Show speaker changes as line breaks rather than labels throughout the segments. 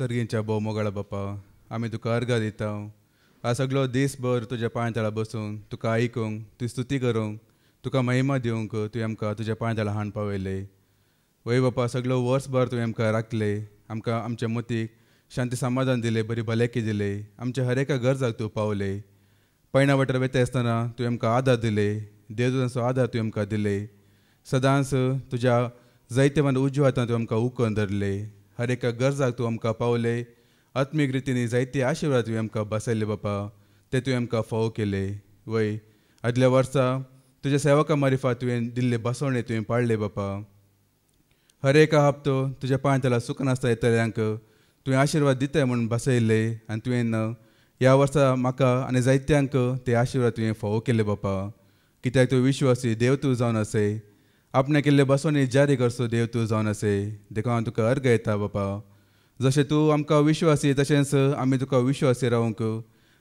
सर्गींच्या भोव मोगाळा बापा आमी तुका अर्घ दिता आज सगळो दीसभर तुज्या पांय बसून तुका आयकूंक तुजी स्तुती करूंक तुका महिमा दिवंक तुवें आमकां तुज्या पांय हाण पावयले वय बापा सगळो वर्सभर तुवें आमकां राखले आमकां आमच्या मतीक शांती समाधान दिले बरी भलायकी दिले आमच्या हर एका गरजाक तूं पावले पैना वाटेर वयता आसतना तुवें आमकां आदार दिले देवदूतांचो आदार तुवें आमकां दिले सदांच तुज्या जायत्या उजव्या हातान तुवें आमकां उखून धरले हर एका गरजाक तूं आमकां पावले आत्मीक रितीन जायते आशिर्वाद तुवें आमकां बसयले बापा ते तुवें आमकां फावो केले वय आदल्या वर्सा तुज्या सेवका मारिफात तुवें दिल्ले बसवणे तुवें पाळले बापा हर एका हप्तो तुज्या पांय सुख नासता येतल्यांक तुवें आशिर्वाद दिताय म्हणून बसयले आनी तुवें ह्या वर्सा म्हाका आनी जायत्यांक ते आशिर्वाद तुवें फावो केले बापा कित्याक तूं विश्वासी देव तूं जावन आसे आपणे केल्ले बसवणे जारी करचो देव तूं जावन आसे देखून हांव तुका अर्घ येता बापा जशें तूं आमकां विश्वासी तशेंच आमी तुका विश्वासी रावंक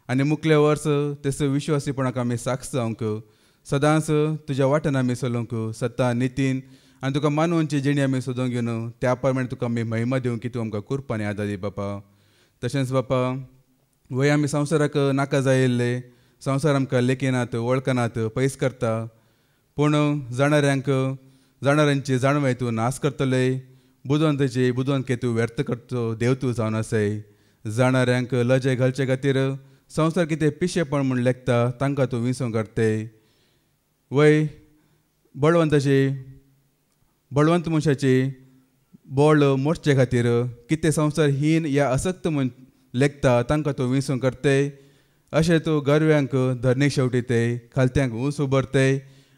आनी मुखले वर्स तेच विश्वासीपणाक आमी साक्ष जावंक सदांच तुज्या वाटेन आमी चलोवंक सत्ता नितीन आनी तुका मानवनची जिणी आमी सोदूंक घेवन त्या प्रमाणे तुका आमी महिमा दिवंक की तूं आमकां कृपाने आदार दी बापा तशेंच बापा वय आमी संवसाराक नाका जायिल्ले संवसार आमकां लेखिनात वळखनात पयस करता पूण जाणाऱ्यांची जाणवाय तूं नाश करतले बुदवंत तूं व्यर्थ करचो देव तूं जावन आसाय जाणाऱ्यांक लजे घालचे खातीर संवसार कितें पिशेपण म्हूण लेखता तांकां तूं विसरूंक करते वय बळवंत मनशाची बोळ मोडचे खातीर कितें संवसार हीन या असक्त म्हूण लेखता तांकां तूं विसरूंक करते अशें तूं गर्व्यांक धरणीक शेवटीते खालत्यांक ऊंच उबरते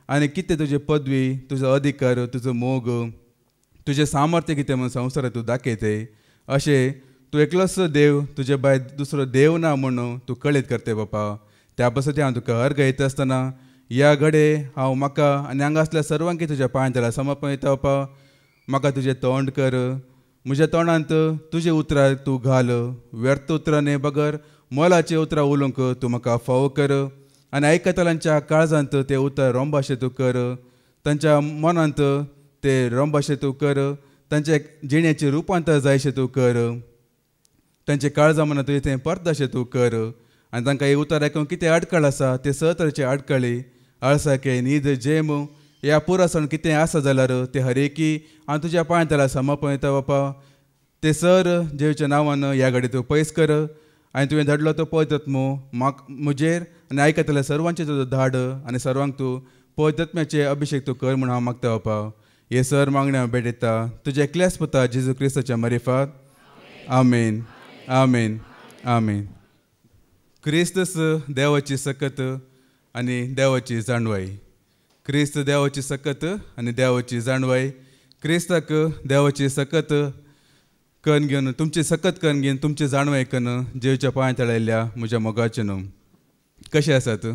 आनी कितें तुजी पदवी तुजो अधिकार तुजो मोग तुजें सामर्थ्य कितें म्हूण संवसाराक तूं दाखयते अशें तूं एकलोच देव तुजे भायर दुसरो देव ना म्हणून तूं कळीत करते बापा त्या पासत हांव तुका अर्घ येता आसतना ह्या घडे हांव म्हाका आनी हांगा असल्या सर्वांकी तुज्या पांय समर्पण येता बापा म्हाका तुजें तोंड कर म्हज्या तोंडांत तुजें उतरां तूं घाल व्यर्थ उतरां न्ही बगर मोलाचें उतरां उलोवंक तूं म्हाका फावो कर आनी आयकतल्यांच्या काळजांत तें उतर रोंबाशें तूं कर तांच्या मनांत ते रोंबाशें तूं कर तांचे जिणेचें रुपांतर जायशें तूं कर तांचे काळजां मनांत तुवें तें परतशें तूं कर आनी तांकां हे उतर आयकूंक कितें आडखळ आसा ते स तरेचे आडखळी आळसाके न्हीद जेम ह्या पुरा सण कितें आसा जाल्यार ते हरेकी हांव तुज्या पांय समर्पण येता बापा ते सर जेवच्या नांवान ह्या घडी तूं पयस कर आनी तुवें धाडलो तो पवित्रत्मो म्हजेर आनी आयकतल्या सर्वांचेर तुजो धाड आनी सर्वांक तूं पवित्रत्म्याचे अभिशेक तूं कर म्हूण हांव मागता बापा हे सर मागणे हांव भेटयता तुज्या एकल्याच पुता जेजू क्रिस्ताच्या मारिफात आमेन आमेन आमेन क्रिस्त देवाची सकत आनी देवाची जाणवाय क्रिस्त देवाची सकत आनी देवाची जाणवाय क्रिस्ताक देवाची सकत कन घेवन तुमची सकत कन घेवन तुमची जाणवाय कन जेवच्या पांय तळयल्ल्या म्हज्या मोगाचे न्हू कशें आसात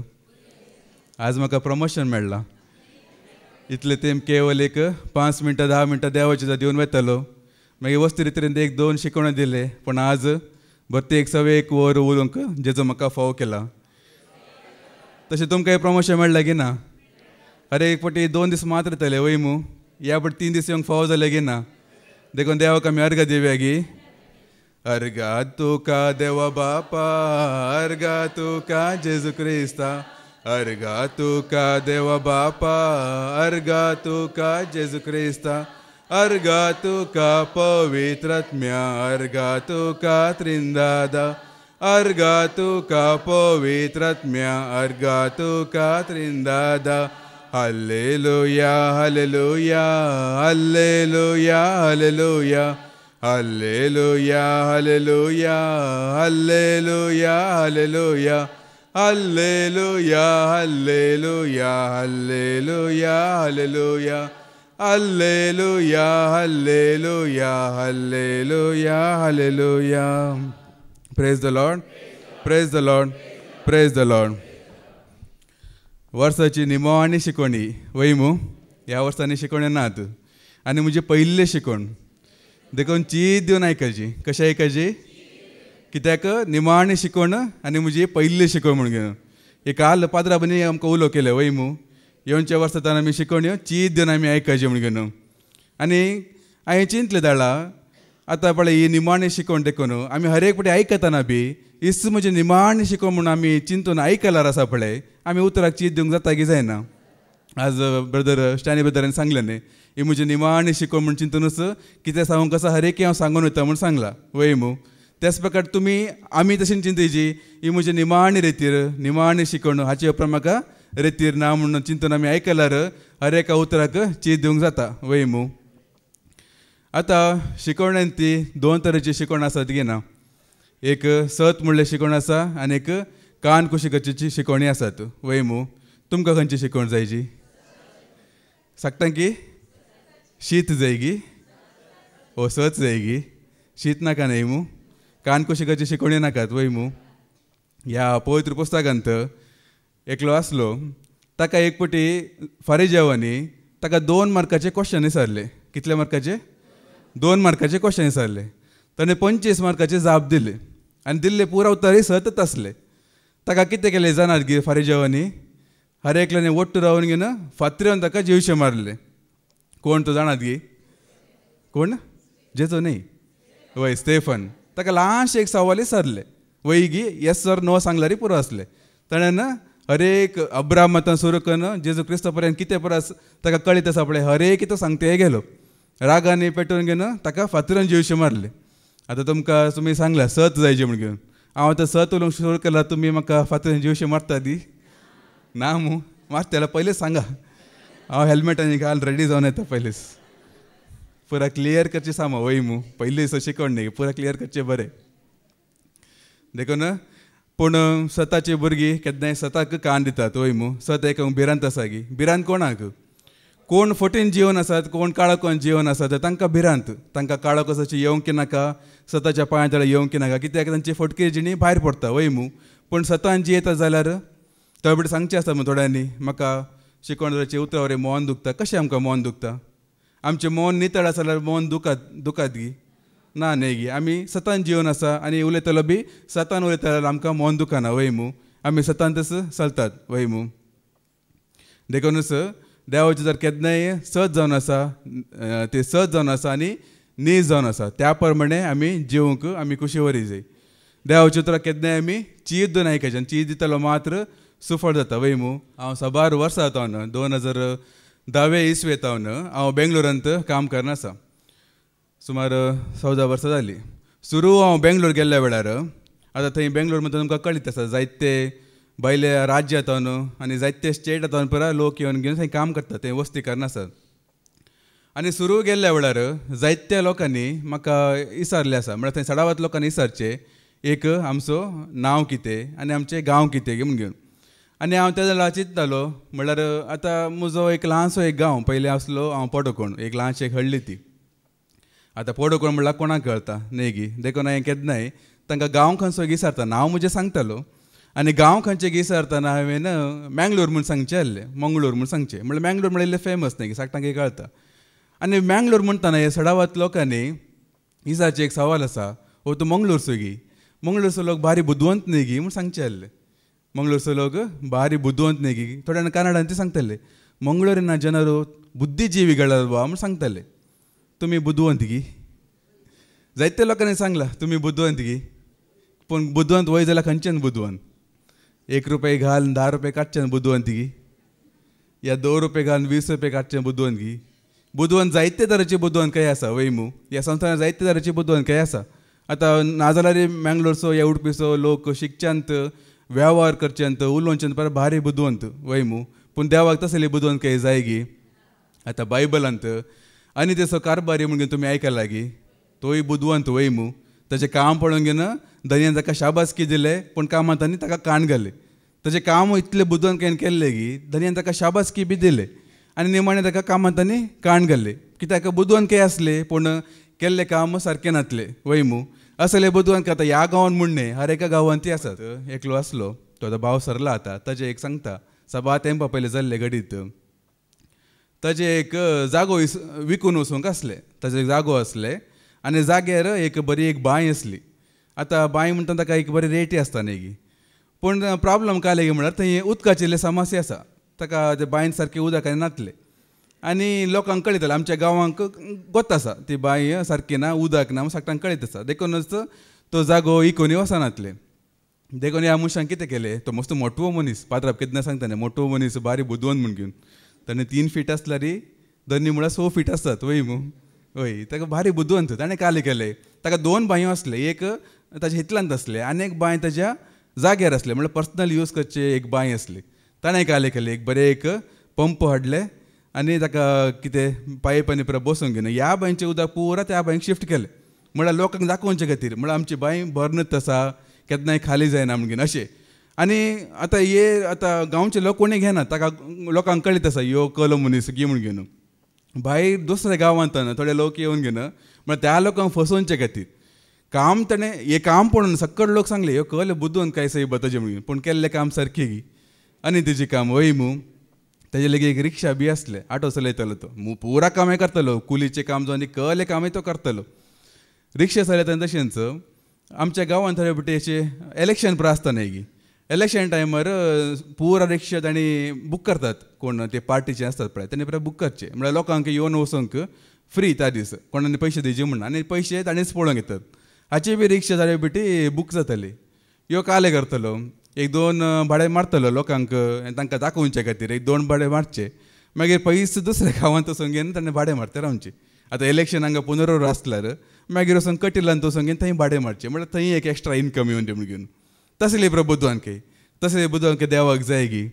आज म्हाका प्रमोशन मेळ्ळां इतले तें केवल एक 5 मिनटां 10 मिनटां देवाचे दिवन वयतलो मागीर वस्ती रितीन एक 2 शिकवणे दिले पूण आज बत्ती एक सवे एक वर उलोवंक जेजो म्हाका फावो केला तशें तुमकां प्रमोशन मेळ्ळें की ना अरे एक फावटी 2 दीस मात्र येतले वय मू ह्या फावटी 3 दीस येवंक फावो जालें की ना देखून देवाक आमी अर्घ दिवया गी अर्घा तुका देवा बापा अर्घा तुका जेजू क्रिस्ता अर्घा तुका देवा बापा अर्घा तुका जेजू क्रिस्ता अर्घा तुका पवित्रात्म्या अर्घा तुका त्रिंदादा अर्घा तुका पवित्रात्म्या अर्घा तुका त्रिंदादा हल्लेलुया हल्लेलुया हल्लेलुया हल्लेलुया हल्लेलुया हल्लेलुया हल्लेलुया हल्लेलुया हल्लेलुया हल्लेलुया हल्लेलुया हल्लेलुया हल्लेलुया हल्लेलुया हल्लेलुया हल्लेलुया praise the Lord praise the Lord praise the Lord वर्साची निमाणी शिकवणी वयमू ह्या वर्सांनी शिकवण्यो नात आनी म्हजी पयले शिकवण देखून चीज दिवन आयकाची कशें आयकाची कित्याक निमाणी शिकवण आनी म्हजी पयली शिकवण म्हूण घेवन हे काल पाद्राबांनी आमकां उलो केले वयमू येवच्या वर्सांत आमी शिकवण्यो चीज दिवन आमी आयकाची म्हूण घेवन आनी हांवें चिंतलें धाडला आतां पळय ही निमाणी शिकवण देखून आमी हर एक फावटी आयकतना बी इस म्हणजे निमाणी शिकवण म्हणून आमी चिंतून आयकल्यार आसा पळय आमी उतराक चीत दिवंक जाता की जायना. आज ब्रदर स्टॅनी ब्रदरान सांगलें न्ही ही म्हजी निमाणी शिकवण म्हणून चिंतूनच कितें सांगूंक आसा हर एक हांव सांगून वयता म्हणून सांगलां वय मू. त्याच प्रकार तुमी आमी तशें चिंतची ही म्हजी निमाणी रेतीर निमाणी शिकवण हाचे उपरांत म्हाका रेतीर ना म्हणून चिंतून आमी आयकल्यार हर एका उतराक चीत दिवंक जाता वय मू. आतां शिकवण्यान ती दोन तरेची शिकवण आसात गी ना. एक सत म्हणले शिकवण आसा आनी एक कान कुशिकाची शिकवणी आसात वय मू. तुमकां खंयची शिकवण जायची सांगता की शीत जाय गी ओ सत जाय गी शीत नाका न्ही मू. कान कुशिकाची शिकवणी नाकात वय मू. ह्या पवित्र पुस्तकांत एकलो आसलो ताका एक फावटी फारिजेवांनी ताका 2 मार्काचे क्वेश्चन विचारले. कितले मार्काचे 2 मार्काचे क्वेश्चन विचारले. ताणें 25 मार्काचे जाप दिले आनी दिल्ले पुरा उत्तरय सतत आसले. ताका कितें केलें जाणात गी फारिजेवांनी हर एकल्यानी वट्ट रावन घेवन फातऱ्यावन ताका जिवशे मारले. कोण तो जाणात गी कोण जेजो न्ही वय स्टेफन. ताका ल्हानशे एक सवाल विचारले वय गी येस सर नो सांगल्यारय पुरो आसले. ताणें हर एक अब्राहमांतल्यान सुरू करून जेजू क्रिस्ता पर्यंत कितें परस ताका कळीत आसा पळय हर एक कितें सांगते गेलो रागांनी पेटोवन घेवन ताका फातऱ्यान जिवशे मारले. आतां तुमकां तुमी सांगल्या सत जायचे म्हण घेवन हांव आतां सत उलोवंक सुरू केला तुमी म्हाका फातऱ्यान जिवशे मारता दी ना मू मारता जाल्यार पयलेच सांगा. हांव हेल्मेट आनी घाल रेडी जावन येता पयलीच पुरा क्लियर करचें सामा वय मू. पयलीच शिकवण न्ही पुरा क्लियर करचें बरें देखून. पूण सताची भुरगीं केन्नाय सताक कान दितात वय मू. सत एक भिरांत आसा गी. भिरांत कोणाक कोण फटीन जिवन आसात कोण काळोखान जिवन आसात तांकां भिरांत. तांकां काळोख अशें येवंक नाका सताच्या पांया तळी येवंक नाका कित्याक तांची फटके जिणी भायर पडटा वय मू. पूण सतान जियेता जाल्यार थोडे सांगचें आसता मग थोड्यांनी म्हाका शिकवणाचे उतरा वरें मन दुखता. कशें आमकां मन दुखता आमचें मन नितळ आसा जाल्यार मन दुखात गी ना न्ही गी. आमी सतान जिवन आसा आनी उलयतलो बी सतान उलयता जाल्यार आमकां मन दुखना वय मू. आमी सतांतच चलतात वय मू. देखूनच देवाचें जर केन्नाय सत जावन आसा ते सत जावन आसा आनी नीज जावन आसा त्या प्रमाणे आमी जिवंक आमी कुशी वरी जाय. देवाचें उतरां केन्नाय आमी चीत दिवन आयकचें आनी चीत दितलो मात्र सुफळ जाता वय मू. हांव 12 वर्सां जावन 2010 इसवेंत हांव बेंगलोरांत काम करना आसा. सुमार 14 वर्सां जालीं. सुरू हांव बेंगलोर गेल्ल्या वेळार आतां थंय बेंगलोर म्हणटा तुमकां कळीत आसा जायते भायले राज्य येता आनी जायते स्टेट येता पुरा लोक येवन घेवन थंय काम करतात थंय वस्ती करना आसात. आनी सुरू गेल्ल्या वेळार जायत्या लोकांनी म्हाका विचारलें आसा म्हळ्यार थंय सडावत लोकांनी विचारचें एक आमचो नांव कितें आनी आमचें गांव कितें म्हूण घेवन. आनी हांव त्या जाल्यार चिंततालो म्हळ्यार आतां म्हजो एक ल्हानसो एक गांव पयलीं आसलो हांव पडोकोण एक ल्हानशें एक हळ्ळी ती. आतां पडोकोण म्हणल्यार कोणाक कळटा न्ही गी. देखून हांवें केन्नाय तांकां गांव खंयचो विचारता हांव म्हजें सांगतालो आनी गांव खंयचें विचारतना हांवें मँगलोर म्हूण सांगचें आहलें मंगळूर म्हूण सांगचें म्हळ्यार मँगलोर म्हणल्यार इल्लें फेमस न्ही सांगता कळटा. आनी मँगलोर म्हणटाना हे सडावत लोकांनी विचारचें एक सवाल आसा हो तूं मंगळूरचो गी मंगळूरचो लोक भारी बुदवंत न्ही गी म्हूण सांगचें आहलें. मंगळूरचो लोक भारी बुद्धिವಂತ न्ही गी. थोड्यान कन्नडान ते सांगताले मंगळूरिನ ಜನರು ಬುದ್ಧಿಜೀವಿಗಳಲ್ವಾ म्हूण सांगताले. तुमी बुद्धिವಂತ गी जायत्या लोकांनी सांगलां तुमी बुद्धिವಂತ गी. पूण बुद्धिವಂತ वय जाल्यार खंयच्यान बुद्धिವಂತ 1 रुपया घाल 10 रुपया काडच्यान बुद्धिವಂತ गी या 2 रुपया घाल 20 रुपया काडच्यान बुद्धिವಂತ गी. बुद्धिವಂತ जायते तरेचे बुद्धिವಂತ काय आसा वय मू. ह्या संवसारांत जायते तरेचे बुद्धिವಂತ काय आसा. आतां नाजाल्यार मँगलोरचो ह्या उडपीचो लोक शिकच्यांत वेव्हार करच्यांत उलोवच्यांत पर भारी बुद्धिವಂತ वय मू. पूण देवाक तसली बुद्धिವಂತ काय जाय गी. आतां बायबलांत आनी तेचो कारबारी म्हणून तुमी आयकला गी तोय बुद्धिವಂತ वय मू. ताचें काम पळोवन घेवन धन्यान ताका शाबासकी दिले पूण कामांत आनी ताका काण घाले. ताचें काम इतलें बुद्धिವಂತ काय केल्लें गी धन्यान ताका शाबासकी बी दिले आनी निमाणें ताका कामांत आनी काण घाले कित्याक बुद्धिವಂತ काय आसले पूण केल्लें काम सारकें नासलें वय मू. असले बुद्धिವಂತ आतां ह्या गांवांत म्हूण न्ही हर एका गांवांत ती आसात. एकलो आसलो तो आतां भाव सरला आतां ताजें एक सांगता 7 तेंपां पयलीं जाल्लें घडीत ताजें एक जागो विकून वचूंक आसलें. ताजो एक जागो आसले आनी जाग्यार एक बरी एक बांय आसली. आतां बांय म्हणटा ताका एक बरी रेटी आसता न्ही गी. पूण प्रॉब्लम काय गे म्हळ्यार थंय उदकाची इल्ली समस्या आसा. ताका ते बांयन सारकें उदक आनी नातलें आनी लोकांक कळयतालें आमच्या गांवांक गोत आसा ती बांय सारकी ना उदक ना सगळ्यांक कळीत आसा देखूनच तो जागो इकोनी वचनातले देखून ह्या मनशान कितें केलें तो मस्त मोठो मनीस पात्राप कितें सांगता न्ही मोठो मनीस बारी बुदवंत म्हण घेवन ताणें 3 फीट आसल्यार दोनी म्हळ्यार 6 फीट आसतात वय मू वय ताका भारी बुदवंत ताणें काले केले ताका 2 बांयो आसले एक ताच्या हितल्यांत आसले आनी एक बांय ताच्या जाग्यार आसले म्हळ्यार पर्सनल यूज करचे एक बांय आसली ताणें काले केले एक बरें एक पंप हाडले आनी ताका कितें पायप आनी परत बसूंक घेवन ह्या बांयचें उदक पुरा त्या बांयक शिफ्ट केलें म्हळ्यार लोकांक दाखोवचे खातीर म्हळ्यार आमची बांय भरनत आसा केन्नाय खाली जायना म्हणून अशें आनी आतां हे आतां गांवचे लोक कोणी घेनात ताका लोकांक कळीत आसा ह्यो कलो मनीस घे म्हूण घेवन भायर दुसऱ्या गांवांत थोडे लोक येवन घेवन म्हळ्यार त्या लोकांक फसोवचे खातीर काम ताणें हें काम पळोवन सक्कड लोक सांगले ह्यो कल बुदवंत काय सही बताचे म्हणून पूण केल्लें काम सारकें गी आनी तेजें काम वय मू तेजे लेगीत एक रिक्षा बी आसले ऑटो चलयतालो तो पुरा कामें करतालो कुलीचें काम जो आनी कले कामय तो करतालो रिक्षा चलयतना तशेंच आमच्या गांवांत थोडे पटी अशें इलेक्शन पुरो आसता न्ही गी इलेक्शन टायमार पुरा रिक्षा तांणी बूक करतात कोण ते पार्टीचे आसतात पळय तांणी पुरो बूक करचे म्हळ्यार लोकांक येवन वचोंक फ्री त्या दीस कोणांनी पयशे दिवचे म्हणून आनी पयशे तांणीच पळोवंक येतात हाची बी रिक्षा थोडे पटी बूक जाताली ह्यो काले करतलो 1-2 भाडे मारतलो लोकांक तांकां दाखोवचे खातीर 1-2 भाडे मारचे मागीर पयस दुसऱ्या गांवांत वचून घेवन ताणें भाडे मारते रावचे आतां इलेक्शन हांगा पुनरो आसल्यार मागीर वचून कटिलांत वचून घेवन थंय भाडे मारचे म्हळ्यार थंय एक एक्स्ट्रा इनकम येवन म्हूण घेवन तसले बुदवांके तसले बुदवांके देवाक जाय गी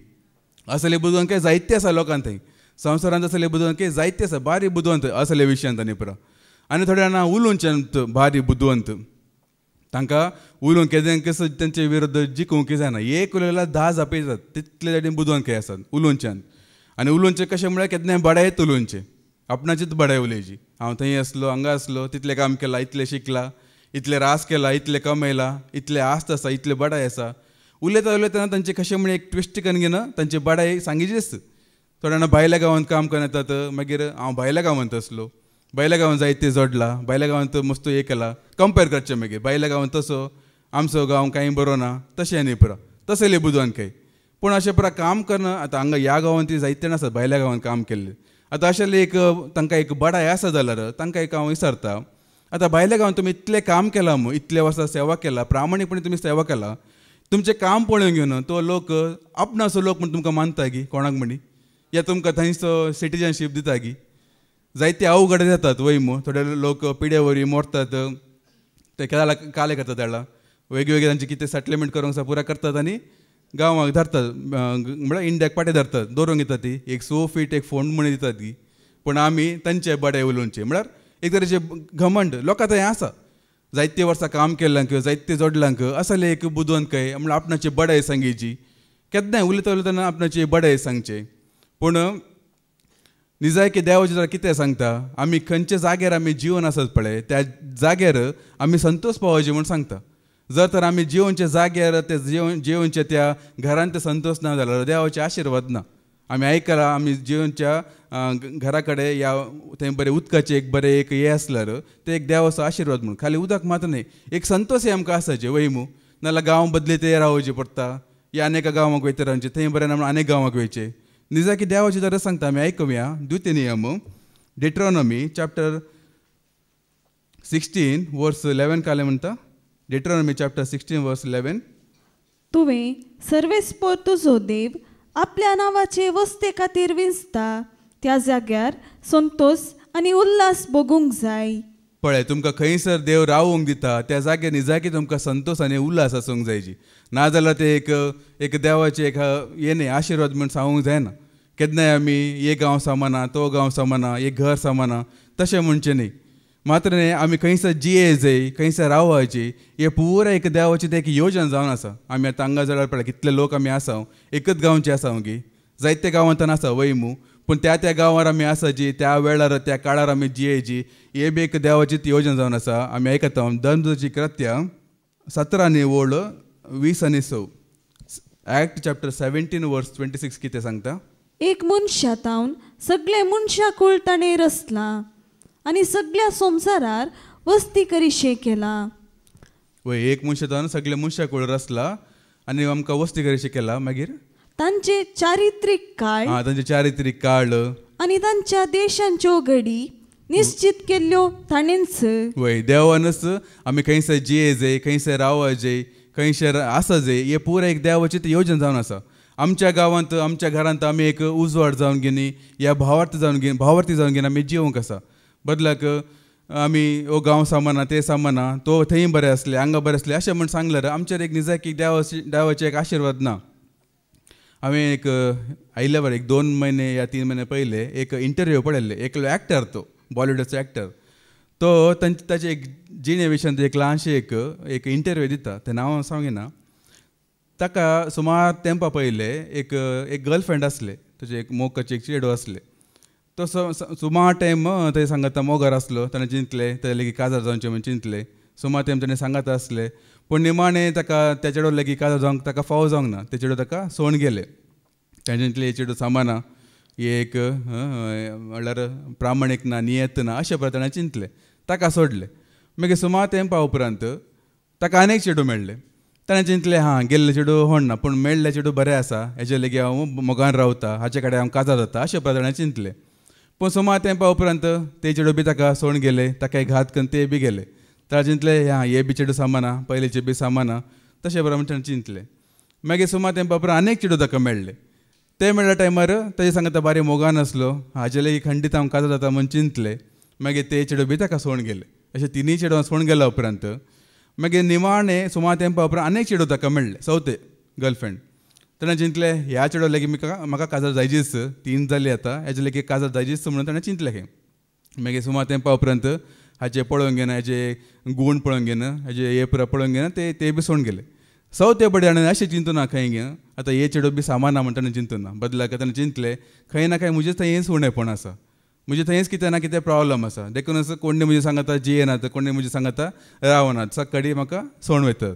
असले बुदवांके जायते आसा लोकांक थंय संवसारांत असले बुदवांके जायते आसा बारी बुदवंत असले विशयांत आनी पुरो आनी थोडे जाणां उलोवच्यांत बारी बुदवंत तांकां उलोवन केदें कसो तेंचे विरुद्ध जिखूंक जायना एक उलयल्यार 10 जापयतात तितले तेणी बुदवंके आसात उलोवच्यान आनी उलोवचें कशें म्हळ्यार केन्नाय बडायत उलोवचें आपणाचीच बडाय उलयची हांव थंय आसलो हांगा आसलो तितलें काम केलां इतलें शिकला इतलें रास केला इतलें कमयलां इतलें आस्त आसा इतलें बडाय आसा उलयता उलयतना तांचें कशें म्हळ्यार एक ट्विस्ट करून घेवन तांची बडाय सांगिची आसता थोडे जाणां भायल्या गांवांत काम करून येतात मागीर हांव भायल्या गांवांत आसलो भायल्या गांवांत जायते जोडला भायल्या गांवांत मस्त हें केला कंपेर करचें मागीर भायल्या गांवांत तसो आमचो गांव कांय बरो ना तशें न्ही पुरो तसले बुदवांके पूण अशें पुरा काम करना आतां हांगा ह्या गांवांत ती जायते आसात भायल्या गांवांत काम केल्लें आतां अशें एक तांकां एक बडाय आसा जाल्यार तांकां एक हांव विचारता आतां भायल्या गांवांत तुमी इतलें काम केलां मू इतले वर्सां सेवा केला प्रामाणीकपणे तुमी सेवा केला तुमचें काम पळोवन घेवन तो लोक आपणाचो लोक म्हण तुमकां मानता गी कोणाक म्हणी या तुमकां थंयचो सिटीजनशीप दिता गी जायते अवघड जातात वय मू थोडे लोक पिड्या वरी मोरतात ते काले करतात तेळा वेगवेगळे तांचे कितें सेटलमेंट करूंक आसा पुरा करतात आनी गांवांक धरतात म्हळ्यार इंडियाक पाटे धरतात दवरूंक येतात ती एक 100 फीट एक फोंड म्हणून दितात ती पूण आमी तांचे बडे उलोवचे म्हळ्यार एक तरेचे घमंड लोकां थंय आसा जायते वर्सां काम केल्ल्यांक जायते जोडल्यांक असले एक बुदवंतकाय म्हळ्यार आपणाची बडाय सांगेची केन्नाय उलयता उलयतना आपणाची बडाय सांगचे पूण निजायकी देवाचे जर कितें सांगता आमी खंयच्या जाग्यार आमी जिवन आसत पळय त्या जाग्यार आमी संतोश पावचे म्हूण सांगता जर तर आमी जिवनच्या जाग्यार ते जिवनच्या त्या घरांत ते संतोश ना जाल्यार देवाचे आशिर्वाद ना आमी आयकलां आमी जिवनच्या घरा कडेन या थंय बरें उदकाचें एक बरें एक हें आसल्यार ते एक देवाचो आशिर्वाद म्हणून खाली उदक मात न्ही एक संतोश आमकां आसाचे वय मू नाल्यार गांव बदले ते रावचे पडटा या आनेका गांवांक वयता रावचे थंय बरें ना आनेक गांवांक वयचे निजाकी देवाची जर सांगता आमी आयकुया द्वितीय नियम डेट्रॉनॉमी चॅप्टर 16 वर्स 11 काले म्हणटा डेट्रॉनॉमी चॅप्टर 16 वर्स 11
तुवें सर्वेस्पर तुजो देव आपल्या नांवाचे वस्ते खातीर विंचता त्या जाग्यार संतोष आनी उल्हास भोगूंक जाय
पळय तुमकां खंयसर देव रावूंक दिता त्या जाग्यार निजाकी तुमकां संतोष आनी उल्हास आसूंक जायची नाजाल्यार ते एक देवाचे एक हें न्ही आशिर्वाद म्हूण सांगूंक जायना केन्नाय आमी हे गांव सामाना तो गांव सामाना एक घर सामाना तशें म्हणचें न्ही मात्र न्ही आमी खंयसर जिये जाय खंयसर रावपाची हे पुरा एक देवाची ते एक योजना जावन आसा आमी आतां हांगा जाल्यार पळय कितले लोक आमी आसा एकच गांवचे आसा गी जायते गांवांत आसा वय मू पूण त्या गांवार आमी आसा जी त्या वेळार त्या काळार आमी जियेची हे बी एक देवाची योजना जावन आसा आमी आयकता धर्मची कृत्या 17 निवळ 20 आनी 6 ॲक्ट चॅप्टर 17 वर्स 26 कितें सांगता
एक मनशातावन सगळे मनशा कुळ ताणें रचला आनी सगळ्या संवसारार वस्ती करीशे केला
वय एक मनशातावन सगळे मनशा कुळ रचला आनी आमकां वस्ती करीशे केला मागीर
तांचे चारित्रीक काळ
तांचे चारित्रीक काळ
आनी तांच्या देशांच्यो घडी निश्चित केल्ल्यो ताणेंच.
वय देवानच आमी खंयसर जिये जाय, खंयसर रावो जाय, खंयसर आसा जाय, हे पुरा एक देवाची योजना जावन आसा. आमच्या गांवांत आमच्या घरांत आमी एक उजवाड जावन घेनी या भावार्थी जावन घेवन आमी जिवंक आसा. बदलाक आमी हो गांव सामाना ते सामाना तो थंय बरें असले हांगा बरें असले अशें म्हण सांगल्यार आमचेर एक निजाकी देवाचे एक आशिर्वाद ना. हांवें एक आयल्या बरें एक 2 महिने या 3 महिने पयले एक इंटरव्यू पळयल्ले. एकलो एक्टर तो बॉलिवूडाचो एक्टर तो ताचे एक जिणे विशयान एक ल्हानशें एक इंटरव्यू दिता. तें नांव सांगिना. ताका सुमार तेंपा पयले एक गर्लफ्रेंड आसले, ताचे एक मोगाचे एक चेडूं आसले. तो सुमार टायम थंय सांगता मोगार आसलो. ताणें चिंतले थंय लेगीत काजार जावचें म्हण चिंतले. सुमार टायम ताणें सांगता आसले पूण निमाणें ताका त्या चेडो लेगीत काजार जावंक ताका फावो जावंक ना. ते चेडूं ताका सोडून गेले. ताणें चिंतलें हे चेडूं सामाना, हे एक म्हणल्यार प्रामाणीक ना, नियत ना अशें प्रकारे चिंतलें. ताका सोडलें. मागीर सुमार तेंपा उपरांत ताका आनीक चेडूं मेळ्ळें. ताणें चिंतलें गेल्ले चेडूं व्हडना पूण मेळ्ळें चेडूं बरें आसा, हेजे लेगीत हांव मोगान रावता, हाचे कडेन हांव काजार जाता अशें प्रकारे चिंतलें. पूण सुमार तेंपा उपरांत ते चेडूं बी ताका सोडून गेले. ताका एक घात करून ते बी गेले. ताणें चिंतलें हे बी चेडूं सामाना, पयलींचे बी सामाना तशें प्रमाणे ताणें चिंतलें. मागीर सुमार तेंपा उपरांत आनीक चेडूं ताका मेळ्ळें. ते मेळ्ळ्या टायमार ताजे सांगता बारी मोगान आसलो, हाजे लेगीत खंडीत हांव काजार जाता म्हूण चिंतलें. मागीर ते चेडूं बी ताका सोडून गेले. अशें तिनूय चेडूं सोडून गेल्या उपरांत मागीर निमाणें सुमार तेंपा उपरांत आनीक चेडूं ताका मेळ्ळें, चवथें गर्लफ्रेंड. ताणें चिंतलें ह्या चेडो लेगीत म्हाका काजार जायचीच, 3 जाली आतां, हेजे लेगीत काजार जायचीच म्हणून ताणें चिंतलें खंय. मागीर सुमार तेंपा उपरांत हाचे पळोवंक घेना, हेजे गूण पळोवंक घेना, हेजे हे पुरा पळोवंक घेना, ते बी सोडून गेले. चवथे बडे हाणें अशें चिंतूना खंय घे आतां हे चेडूं बी सामाना म्हण ताणें चिंतूना. बदलाक ताणें चिंतलें खंय ना खंय म्हजें थंयच उणेंपण आसा, म्हजें थंयच कितें ना कितें प्रॉब्लम आसा. देखूनच कोणी म्हजें सांगता जियेनात, कोणी म्हजें सांगता रावनात, सकाळी म्हाका सोडून वयतात.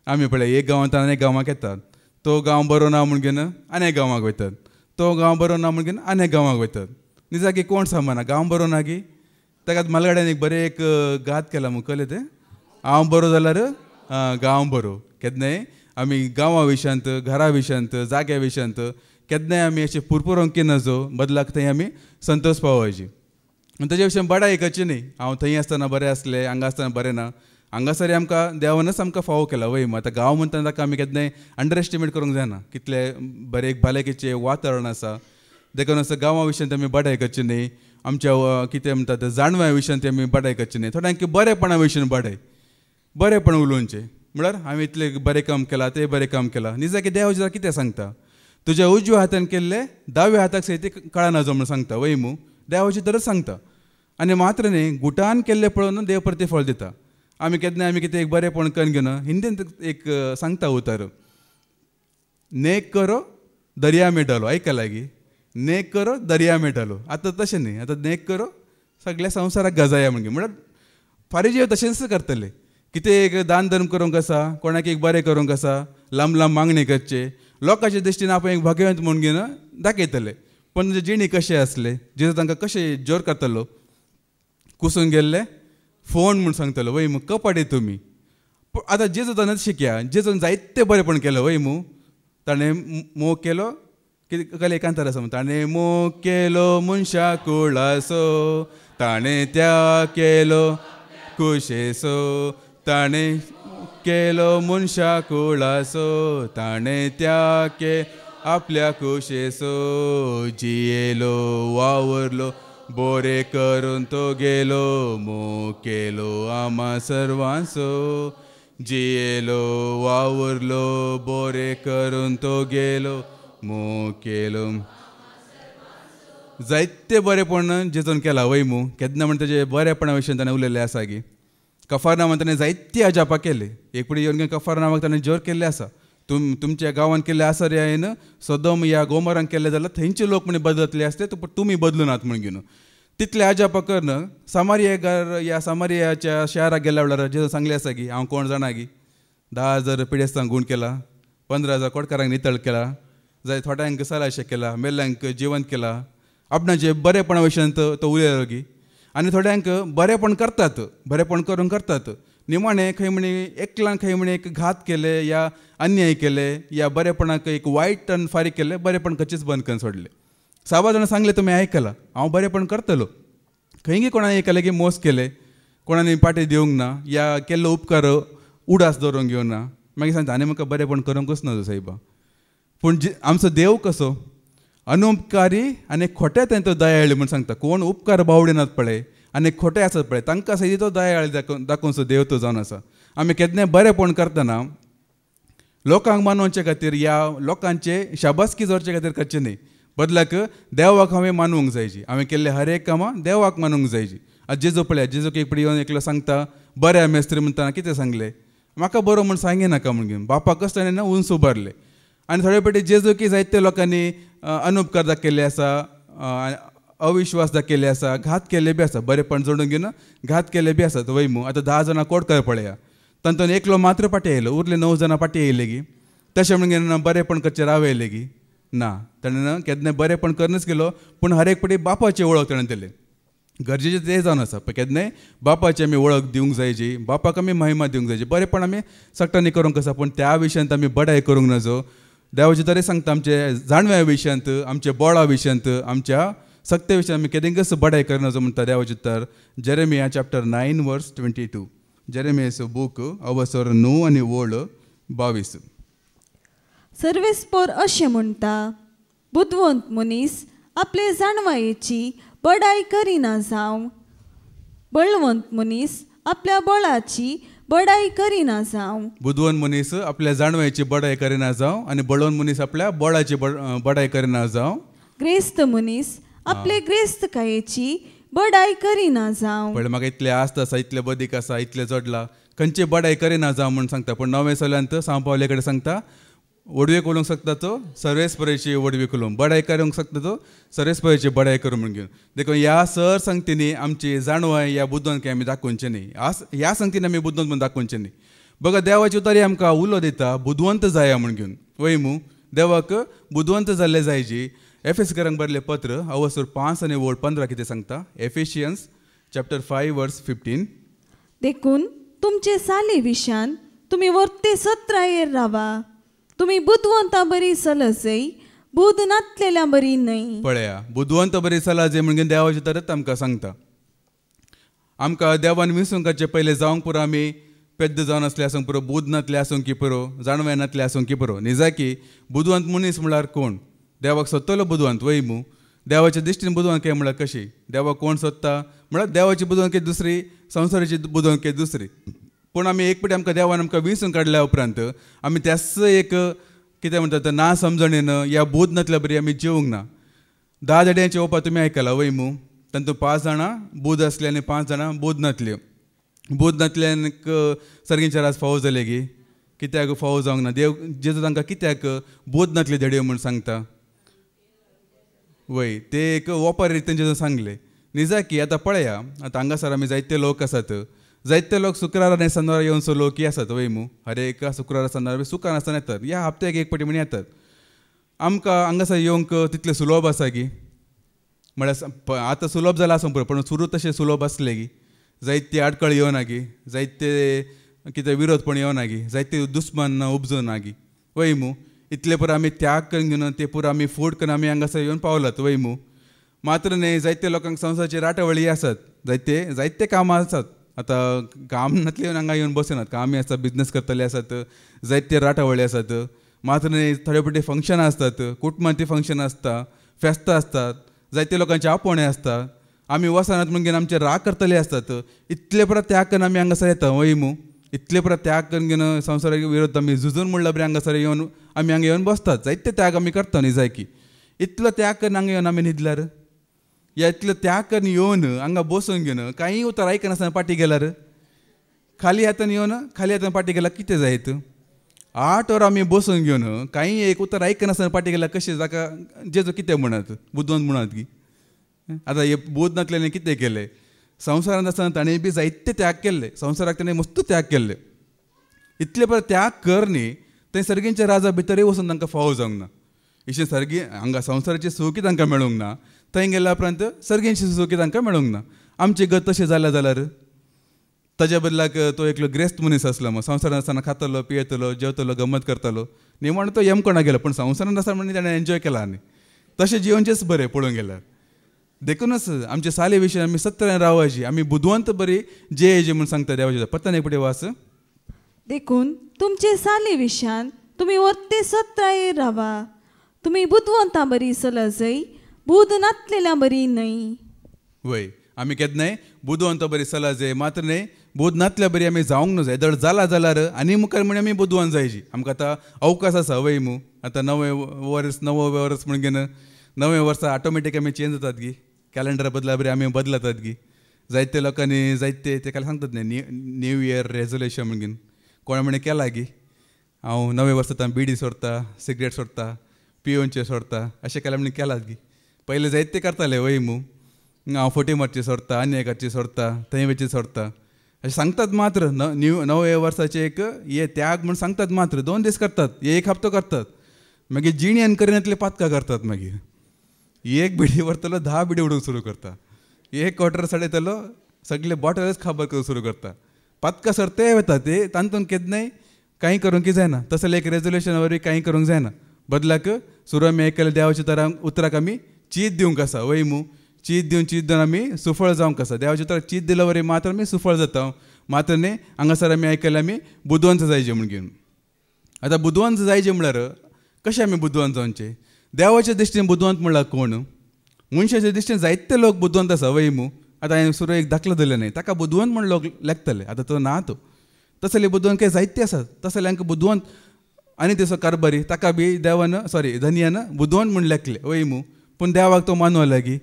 आमी पळय एक गांवांत आनी एक गांवांक येतात, तो गांव बरो ना म्हण घेवन आनी एक गांवांक वयतात, तो गांव बरो ना म्हण घेवन आनी एक गांवांक वयतात. निजाकी कोण सामाना, गांव बरो ना गी. ताका मलगाड्यान एक बरें एक घात केला म्हूण कळ्ळें तें. हांव बरो जाल्यार गांव बरो. केन्नाय आमी गांवा विशयांत, घरा विशयांत, जाग्या विशयांत केन्नाय आमी अशें पुरपुरोंक नजो, बदलाक थंय आमी संतोश पावोवची. आनी ताचे विशयी बडाय करची न्ही. हांव थंय आसतना बरें आसलें, हांगा आसतना बरें ना. हांगासर आमकां देवानच आमकां फावो केला वय. आतां गांव म्हणटा ताका आमी केन्नाय अंडर एस्टिमेट करूंक जायना, कितलें बरें एक भलायकेचें वातावरण आसा. देखून असो गांवा विशयांत आमी बडाय करची न्ही. आमच्या कितें म्हणटा जाणव्या विशयांत आमी बडाय करची न्ही. थोड्यांक बरेपणा विशयी बडाय, बरेपण उलोवचें. म्हळ्यार हांवें इतलें बरें काम केलां, तें बरें काम केलां. निजाकी देव जर कितें सांगता, तुज्या उजव्या हातान केल्लें दाव्या हाताक सयती कळना जो म्हूण सांगता वय मू. देवाची तरच सांगता. आनी मात्र न्ही गुटान केल्लें पळोवन देव प्रतिफळ दिता. आमी केन्ना आमी कितें एक बरेंपण करून घेवन हिंदीन एक सांगता उतर, नेक करो दर्या में डालो. आयकला गी, नेक करो दर्या में डालो. आतां तशें न्ही, आतां नेक करो सगळ्या संवसाराक गजाया म्हणगे. म्हळ्यार फारीजे तशेंच करतले. कितें एक दान धर्म करूंक आसा, कोणाक एक बरें करूंक आसा, लांब लांब मागणी करचे, लोकांच्या दृश्टीन आपण एक भगवंत म्हणून घेवन दाखयतले. पण जिणी कशें आसले, जेजू तांकां कशें जोर करतलो, कुसून गेल्ले फोन म्हूण सांगतलो वय मू, कपडे तुमी. आतां जेजू ताणें शिकया, जेजून जायते बरेपण केलो वय मू. ताणें मोग केलो, कितें कले एकांतर आसा, ताणें मोग केलो मनशा कुळासो, ताणें त्या केलो कुशेसो, ताणें केलो मनशा कुळासो, ताणें त्या के आपल्या कुशेसो, जियेलो वावरलो बोरे करून तो गेलो, मोग केलो आम्हा सर्वांचो, जियेलो वावरलो बोरे करून तो गेलो, मोग केलो. जायते बरेपण जेजून केला वय मू. केन्ना म्हण ताजे बरेपणा विशयी ताणें उलयल्लें आसा गी. कफरनामांत ताणें जायती अजापां केली. एक पुढे येवन कफरनामाक ताणें जोर केल्ले आसा. तुमच्या गांवांत केल्ले आसा रे हांवें सदोम या गोमोरांक केल्ले जाल्यार थंयचे लोक म्हणे बदलतले आसते, तुमी बदलूनात म्हण घेवन तितले अजापां करून समारिया या समारियाच्या शहराक गेल्या वेळार जेजू सांगलें आसा की हांव कोण जाणा गी, 10,000 पिडेस्तांक गूण केला, 15,000 कोडकारांक नितळ केला, जाय थोड्यांक सलाशें केला, मेल्ल्यांक जिवंत केला. आपणाचे बरेपणा विशयी तो उलयलो गी. आनी थोड्यांक बरेपण करतात, बरेपण करून करतात. निमाणें खंय म्हणे एकल्यांक खंय म्हणे एक घात केले या अन्याय केले या बरेपणाक एक वायट फारीक केले, बरेपण कचेच बंद करून सोडले. 6 जाणां सांगले तुमी आयकला हांव बरेंपण करतलो. खंयी कोणाने एकाले की मोस केले, कोणाने पाटी दिवंक ना, या केल्लो उपकार उडास दवरूंक घेवना. मागीर सांगता आनी म्हाका बरेंपण करूंकच ना सायबा. पूण आमचो देव कसो अनुपकारी आनी खोटे थंय तो दयाळी म्हूण सांगता. कोण उपकार बावडिनात पळय आनी खोटे आसत पळय तांकां सही तो दयाळी दाखोवचो देव तो जावन आसा. आमी केन्नाय बरेंपण करतना लोकांक मानोवचे खातीर या लोकांचे शाबासकी जोडचे खातीर करचें न्ही. बदलाक देवाक हांवें मानूंक जायची. हांवें केल्ले हर एक कामां देवाक मानूंक जायची. आतां जेजू पळया, जेजूक एक येवन एकलो सांगता बरें मेस्त्री म्हणटाना कितें सांगलें, म्हाका बरो म्हूण सांगे नाका म्हूण घेवन बापाकच ताणें उंच उबारले. आनी थोडे फावटी जेजूकी जायत्या लोकांनी अनुपकार दाखयले आसा, अविश्वास दाखयले आसा, घात केले बी आसा. बरेंपण जोडून घेवन घात केले बी आसात. वय मू आतां 10 जाणां कोडकार पळया, तातूंत एकलो मात्र पाटी येयलो, उरले 9 जाणां पाटी येयले गी. तशें म्हणून घेवन बरेंपण करचें रावयले गी ना. ताणें केन्ना बरेंपण करनच केलो, पूण हर एक फावटी बापाची वळख ताणें दिली. गरजेचें तें जावन आसा. केन्नाय बापाची आमी वळख दिवंक जायची, बापाक आमी महिमा दिवंक जायची. बरेंपण आमी सक्तांनी करूंक आसा, पूण त्या विशयांत आमी बडाय करूंक नजो. देवाचे तरी सांगता आमचे जाणव्या विशयांत, आमच्या बोळा विशयांत, आमच्या सक्ते विशयांत आमी केदेंकच बडाय करनजो म्हणटा देवाचे तर. जेरेमिया चॅप्टर 9 वर्स 22. जेरेमियाचो बूक अवसर 9 आनी वळ 22.
सर्वेस्पोर अशें म्हणटा, बुद्वंत मनीस आपले जाणवायेची बडाय करिना जावं, बळवंत मनीस आपल्या बळाची बडाय करिना जावं.
बुद्वंत मनीस आपल्या जाणवायेची बडाय करिना जावं आनी बळवंत मनीस आपल्या बळाची बडाय करिना जावं.
ग्रेस्त मनीस आपले ग्रेस्तकायेची बडाय करिना जावं.
पळय म्हाका इतले आस्त आसा, इतले बदीक आसा, इतले जोडला, खंयची बडाय करिना जावं म्हूण सांगता. पूण 9व्या सोल्यांत सांव पावले कडेन सांगता वडवे उलोवंक शकता तो सर्वेस्पराची वडवी उलोवंक, बडाय करूंक शकता तो सर्वेस्पराची बडाय करूं म्हूण घेवन. देखून ह्या सर संगतींनी आमची जाणवाय ह्या बुद्दोन आमी दाखोवचें न्ही. ह्या संगतीन आमी बुद्दोन म्हूण दाखोवचें न्ही. बघा देवाची उतारी आमकां उलो दिता बुद्वंत जाया म्हूण घेवन. वय मू देवाक बुद्वंत जाल्ले जायची. एफेसकारांक बरले पत्र अवसर 5 आनी वळ 15 कितें सांगता. एफिशियन्स चॅप्टर 5 वर्स 15.
देखून तुमचे साले विशान तुमी वर्ते सत्रायेर रावा. तुमी बुद्वंता बरी चलसय, बुध नातलेल्या बरी न्हय.
पळया बुद्वंत बरी चला जे म्हणून देवाचे तरच आमकां सांगता. आमकां देवान विसरूंकाचे पयले जावंक पुरो आमी पेद्द जावन असले आसूंक पुरो, बुध नातले आसूंक की पुरो, जाणवे नातले आसूंक की पुरो. न्ही की बुद्वंत मनीस म्हळ्यार कोण? देवाक सोदतलो बुद्वंत. वय मू देवाच्या दिश्टीन बुद्वंत म्हळ्यार कशी? देवाक कोण सोदता म्हळ्यार देवाची बुद्वंत दुसरी, संवसाराची बुद्वंत दुसरी. पूण आमी एक फावटी आमकां देवान आमकां विसरून काडल्या उपरांत आमी त्याच एक कितें म्हणटा ना समजणेन ह्या बुध नातल्या बरी आमी जिवंक ना. 10 जाड्यांचे ओपा तुमी आयकला वय मू. तातूंत 5 जाणां बुध आसले आनी 5 जाणां बुध नातल्यो. बुध नातल्यांक सर्गींच्या राज फावो जाले गी. कित्याक फावो जावंक ना? देव जेजू तांकां कित्याक बुध नातले धडयो म्हूण सांगता. वय ते एक ओपार रितीन जेजू सांगले. न्ही की आतां पळया, आतां हांगासर आमी जायते लोक आसात. जायते लोक शुक्रार आनी शेनवार येवन लोकी आसात. वय मू हर एक शुक्रार शेनवार सुखान आसतना येतात. ह्या हप्त्याक एक फावटी म्हण येतात. आमकां हांगासर येवंक तितले सुलभ आसा गी म्हळ्यार आतां सुलभ जाला आसूं पुरो, पूण सुरू तशें सुलभ आसले गी. जायते आडकळ येवना गी, जायते कितें विरोधपण येवना गी, जायते दुस्मान उपजूं ना गी. वय मू इतले पुरो आमी त्याग करून घेवन ते पुरो आमी फूड करून आमी हांगासर येवन पावलात. वय मू मात्र न्ही जायते लोकांक संवसाराची राटवळी आसात. जायते कामां आसात. आतां काम नातले हांगा येवन बसनात. कामी आसतात, बिजनस करतले आसात, जायते राटावळी आसात. मात्र न्ही थोडे फावटी फंक्शनां आसतात, कुटुंबांतली फंक्शनां आसता, फेस्तां आसतात, जायते लोकांचे आपोवणे आसतात. आमी वसनात म्हूण घेवन आमचे राग करतले आसतात. इतले परत त्याग करून आमी हांगासर येता. वय मू इतले परत त्याग करून घेवन संवसाराच्या विरोध आमी झुजून म्हणल्या बरी हांगासर येवन आमी हांगा येवन बसतात. जायते त्याग आमी करता न्ही जाय की. इतलो त्याग करून हांगा येवन आमी न्हिदल्यार या इतलो त्याग करून येवन हांगा बसून घेवन कांय उतर आयकनासतना पाटी गेल्यार, खाली हातान येवन खाली हातान पाटी गेल्यार कितें जायत? 8 वर आमी बसून घेवन कांय एक उतर आयकनासतना पाटी गेल्यार कशें जाका जेजू कितें म्हणत बुद्वंत म्हणत की. आतां हे बुध नातल्यानी कितें केलें? संवसारांत आसतना ताणें बी जायते त्याग केल्ले. संवसाराक ताणें मस्त त्याग केल्ले. इतले परत त्याग कर न्ही थंय सर्गींच्या राजा भितरय वचून तांकां फावो जावंक ना. इशें सर्गी हांगा संवसाराची सुखी तांकां मेळूंक ना. थंय गेल्या उपरांत सर्गींची सुखी तांकां मेळूंक ना. आमची गत तशें जाल्या जाल्यार ताज्या बदलाक तो एकलो ग्रेस्त मनीस आसलो मग संवसारांत आसतना खातलो, पियेतलो, जेवतलो, गमत करतलो. न्ही म्हण तो येमकोणा गेलो, पूण संवसारांत आसतना म्हणून ताणें एन्जॉय केला न्ही. तशें जिवनचेच बरें पळोवंक गेल्यार. देखूनच आमचे साले विशयी आमी सत्तरान रावची, आमी बुदवंत बरी जे म्हूण सांगता देवाचे. पत्ता एक वास.
देखून तुमचे साले विशान तुम्ही वर्ते सत्रायेर रावा. तुम्ही बुदवंतां बरी चला जाय, बुद नातलेल्या बरी न्हय.
वय आमी केन्नाय बुदवंत बरी चला जाय, मात्र न्हय बुद नातल्या बरी आमी जावंक जाय. धड जाला जाल्यार आनी मुखार म्हण आमी बुदवंत जायची. आमकां आतां अवकाश आसा वय मू. आतां नवें वर्स म्हण घेन नवें वर्सा ऑटोमॅटीक आमी चेंज जातात गी. कॅलेंडरा बदला बरी आमी बदलतात गी. जायते लोकांनी जायते तेका सांगतात न्ही न्यू इयर रेजोल्युशन म्हणून. कोण म्हणे केला गी हांव नवें वर्सांत बिडी सोडटा, सिगरेट सोडटा, पियोनचे सोडटा, अशें केल्या म्हणून केलात गी. पयले जायते करताले वय मू. हांव फोटी मारची सोडटा, आनी एकाची सोडटा, थंय वेची सोडटा अशें सांगतात. मात्र नवे वर्साचे एक हे त्याग म्हणून सांगतात. मात्र 2 दीस करतात, एक हप्तो करतात, मागीर जिणेन करिनातले पातकां करतात. मागीर एक बिडी व्हरतलो 10 बिडी उडोवंक सुरू करता. एक क्वॉर्टर सडयतलो सगळे बॉटलच खाबर करूंक सुरू करता. पातकां सर ते वता ते तातूंत केन्नाय कांय करूंक जायना. तसलें एक रेजोल्युशन वरी कांय करूंक जायना. बदलाक सुरू आमी आयकलें देवाच्या तरांक उतराक आमी चीत दिवंक आसा वय मू. चीत दिवन आमी सुफळ जावंक आसा. देवाच्या उतराक चीत दिलो वरी मात्र आमी सुफळ जाता. मात्र न्ही हांगासर आमी आयकलें आमी बुदवंत जायचे म्हूण घेवन. आतां बुदवंत जायचे म्हळ्यार कशें आमी बुदवंत जावचे. देवाच्या दृश्टीन बुदवंत म्हळ्यार कोण. मनशाच्या दृश्टीन जायते लोक बुदवंत आसा वय मू. आतां हांवें सुरू एक दाखलो दिलो न्ही, ताका बुदवंत म्हूण लोक लेखतले. आतां तो ना तो. तसले बुदवंत काही जायते आसात. तसल्यांक बुदवंत आनी तेसो कारबारी ताका बी देवान धनियान बुदवंत म्हूण लेखले वय मू. पूण देवाक तो मानवा लागी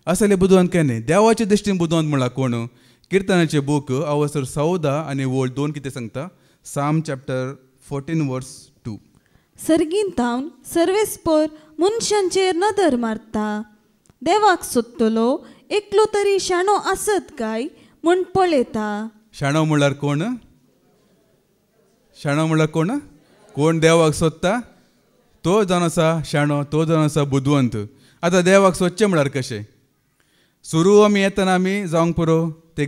असले बुदवंत काय न्ही. देवाच्या दृश्टीन बुदवंत म्हळ्यार कोण. किर्तनाचे बूक अवसर 14 आनी 2 कितें सांगता. साम चॅप्टर 14 वर्स 2.
सर्गींतावन सर्वेस्पर मनशांचेर नदर मारता. देवाक सोदतलो एकलो तरी शाणो आसत काय म्हूण पळयता.
शाणो म्हळ्यार कोण. शाणो म्हळ्यार कोण. कोण देवाक सोदता तो जावन आसा शाणो, तो जावन आसा बुदवंत. आतां देवाक सोदचें म्हळ्यार कशें. सुरू आमी येतना आमी जावंक पुरो ते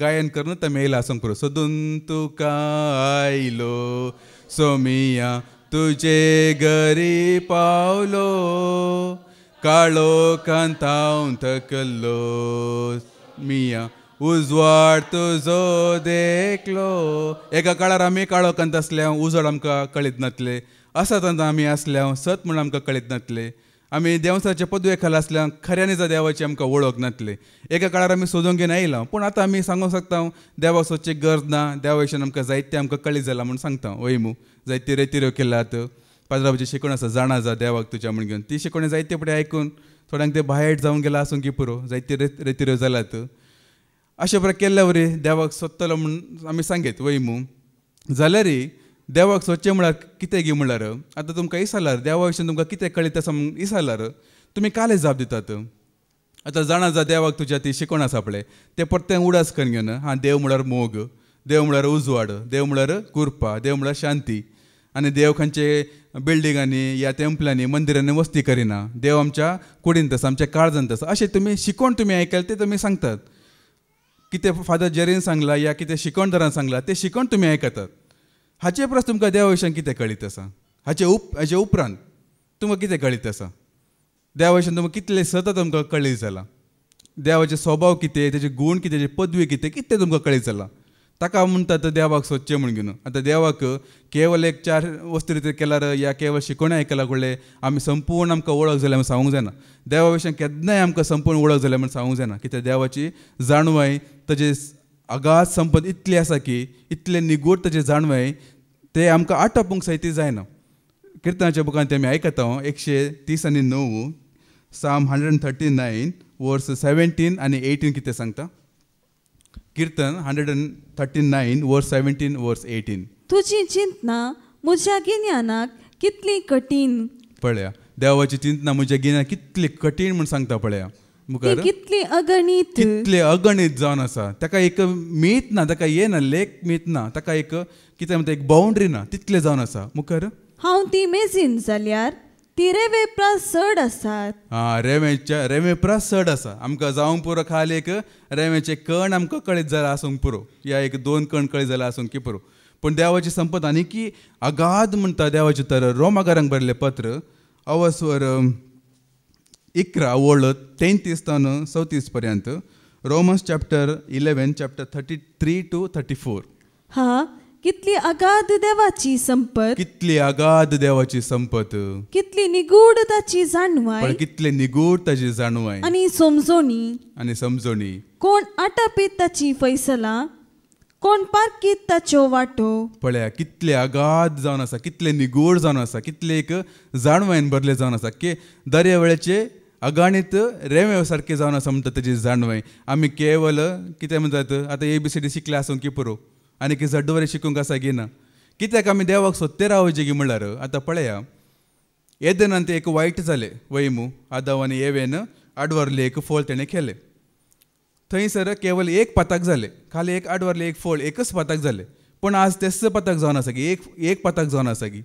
गायन करूनच आमी येयला आसूंक पुरो. सोदून तुका आयलो सोमिया तुजे घरी पावलो, काळो कांतावन थकलो मिया उजवाड तुजो देखलो. एका काळार आमी काळो कांत आसल्या उजवाड आमकां कळीत नासले. असत आमी आसल्या सत म्हूण आमकां कळीत नासले. आमी देवसाचे पदवे खाला आसल्या खऱ्यांनी देवाची आमकां वळख नासले. एका काळार आमी सोदूंक घेवन आयला. पूण आतां आमी सांगूंक शकता देवाक सोदची गरज ना. देवा विशयी आमकां जायते आमकां कळीत जाला म्हूण सांगता वय मू. जायते रेतिऱ्यो केल्यात. पाद्राबाची शिकवण आसा जाणा जा देवाक तुज्या म्हूण घेवन. ती शिकवणी जायते फुडें आयकून थोड्यांक ते भायट जावन गेला आसूं की पुरो. जायते रेतिऱ्यो जाल्यात. अशे प्रकारे केल्ल्या वरी देवाक सोदतलो म्हूण आमी सांगीत वय मू. जाल्यार देवाक सोदचें म्हळ्यार कितें गी म्हळ्यार आतां तुमकां इसरल्यार देवा विशयी तुमकां कितें कळीत आसा म्हूण इसरल्यार तुमी काले जाप दितात. आतां जाणा जा देवाक तुज्या ती शिकवण आसा पळय तें परतें उडास करून घेवन हां देव म्हळ्यार मोग, देव म्हळ्यार उजवाड, देव म्हळ्यार कृपा, देव म्हळ्यार शांती. आनी देव खंयचे बिल्डिंगांनी या टेंपलांनी मंदिरांनी वस्ती करिना. देव आमच्या कुडींत आसा, आमच्या काळजांत आसा. अशें तुमी शिकवण तुमी आयकल्या ते तुमी सांगतात. कितें फादर जेरीन सांगला या कितें शिकवणदारान सांगला ते शिकवण तुमी आयकतात. हाचे परस तुमकां देवा विशयी कितें कळीत आसा. हाचे उपरांत तुमकां कितें कळीत आसा. देवा विशयी तुमकां कितले सतत तुमकां कळीत जाला. देवाचे स्वभाव कितें, तेजे गुण कितें, तेजी पदवी कितें कितें तुमकां कळीत जाला. ताका म्हणटात देवाक सोदचें म्हूण घेवन. आतां देवाक केवळ एक 4 वस्तू रिती केल्यार या केवळ शिकवणी आयकल्या कडले आमी संपूर्ण आमकां वळख जाल्या म्हूण सांगूंक जायना. देवा विशयी केन्नाय आमकां संपूर्ण वळख जाल्या म्हूण सांगूंक जायना. कित्याक देवाची जाणवाय ताजे अगाध संपद इतली आसा की इतले निगूड ताजे जाणवाय ते आमकां आटोवंक सैती जायना. किर्तनाच्या बुकांत आमी आयकता 139 साम 139 वर्स 17 आनी 18 कितें सांगता. किर्तन 139 वर्स 17 वर्स 18.
तुजी चिंतना म्हज्या गिन्यानाक कितली कठीण.
पळया देवाची चिंतना म्हज्या गिन्यानाक कितली कठीण म्हूण सांगता. पळया मुखार
कितली अगणित,
कितले अगणित जावन आसा. ताका एक मीत ना, ताका हे ना लेख मीत ना, ताका एक कितें म्हणटा एक बाउंड्री ना, तितले जावन आसा. मुखार
हांव ती मेजीन जाल्यार ती रेवे प्रास चड आसात.
रेवे प्रास चड आसा. आमकां जावंक पुरो खाली एक रेवेचे कण आमकां कळीत जाला आसूंक पुरो या एक 2 कण कळीत जाला आसूंक की पुरो. पूण देवाची संपत आनी की अगाध म्हणटा देवाचे तर रोमाकारांक बरयलें पत्र अवस्वर 11 ओळ 33 तावन 34 पर्यंत. रोमन्स चॅप्टर 11 चॅप्टर 33 to 34.
हा कितली अगाध देवाची संपत,
कितली अगाध देवाची संपत,
कितली निगूढ ताची जाणवाय,
पण कितले निगूढ ताची जाणवाय
आणि समजोनी. कोण आटापीत ताची फैसला, कोण पारकीत ताच्यो वाटो.
पळया कितले अगाध जावन आसा, कितले निगूढ जावन आसा, कितले एक जाणवायन भरले जावन आसा की दर्यावेळेचे अगाणीत रेंवे सारखे जावन आसा म्हणटा तेजी जाणवाय. आमी केवल कितें म्हणटात आतां ABCD शिकले आसूं की पुरो आनी की झड्ड वरें शिकूंक आसा की ना. कित्याक आमी देवाक सोदते रावचे की म्हणल्यार आतां पळया येदेनांत एक वायट जालें वैमू. आदाव आनी एवेन आडवरले एक फोल तेणें केलें. थंयसर केवल एक पाताक जालें, खाली एक आडवरले एक फोल एकच पाताक जालें. पूण आज तेच पाताक जावन आसा की एक पाताक जावन आसा की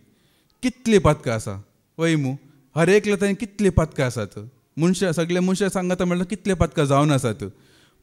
कितली पातकां आसा वैमू. हर एकले थंय कितली पातकां आसात. सगळे मनशां सांगता म्हणल्यार कितले पातकां जावन आसात.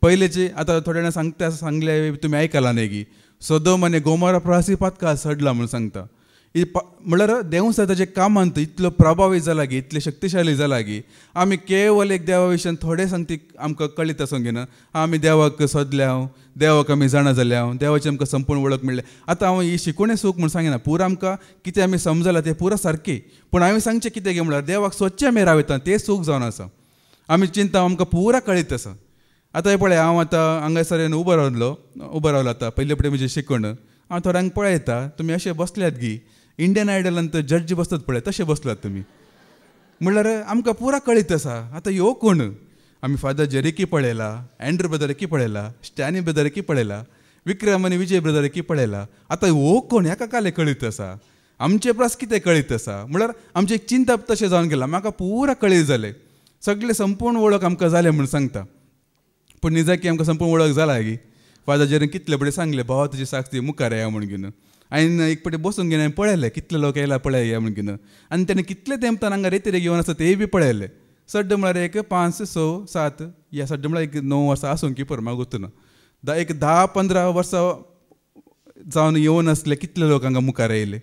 पयलेचे आतां थोड्या जाणां सांगले तुमी आयकलां न्ही की सोदोम आनी गोमोरा प्रवासी पातकां सडला म्हणून सांगता. म्हणल्यार देव ताच्या कामांत इतलो प्रभावी जाला की इतले शक्तिशाली जाला की आमी केवल एक देवा विशयान थोडे सांगती आमकां कळीत आसूंक ना. आमी देवाक सोदल्या, देवाक आमी जाणा जाल्या, देवाची आमकां संपूर्ण वळख मेळ्ळी. आतां हांव ही शिकोवणें सूख म्हूण सांगिना, पुरो आमकां कितें आमी समजलां तें पुरो सारकें. पूण हांवें सांगचें कितें गे म्हळ्यार देवाक सोदचें आमी रावयता तें सूख जावन आसा. आमी चिंता आमकां पुरा कळीत आसा. आतां पळय हांव आतां हांगासर उबो रावलो आतां पयले पडे म्हजें शिकण. हांव थोड्यांक पळयता तुमी अशे बसल्यात गी इंडियन आयडलांत जड्जी बसतात पळय तशे बसलात तुमी. म्हणल्यार आमकां पुरा कळीत आसा. आतां ह्यो कोण आमी फादर जेरिकी पळयला, एंड्रू ब्रदर की पळयला, स्टॅनी ब्रदर की पळयला, विक्रम आनी विजय ब्रदर की पळयला. आतां हो कोण ह्याका काले कळीत आसा, आमचे प्रस कितें कळीत आसा. म्हणल्यार आमची एक चिंता तशें जावन गेलां. म्हाका पुरा कळीत जालें, सगळे संपूर्ण वळख आमकां जालें म्हूण सांगता. पूण निजा की आमकां संपूर्ण वळख जाला की फादर जेरीन कितले बडे सांगले भावा तुजी साक्ष दी मुखार या म्हूण घेवन. हांवें एक पटी बसून घेवन हांवें पळयलें कितले लोक येयला पळय या म्हूण घेवन. आनी तेणें कितले तेंपतान हांगा रेती घेवन आसा तेय बी पळयले. सड्ड म्हळ्यार एक 5, 6, 7 या सड्ड म्हळ्यार एक 9 वर्सां आसूं की पर म्हाका गुर्तना. एक 10-15 वर्सां जावन येवन आसले कितले लोक हांगा मुखार येयले.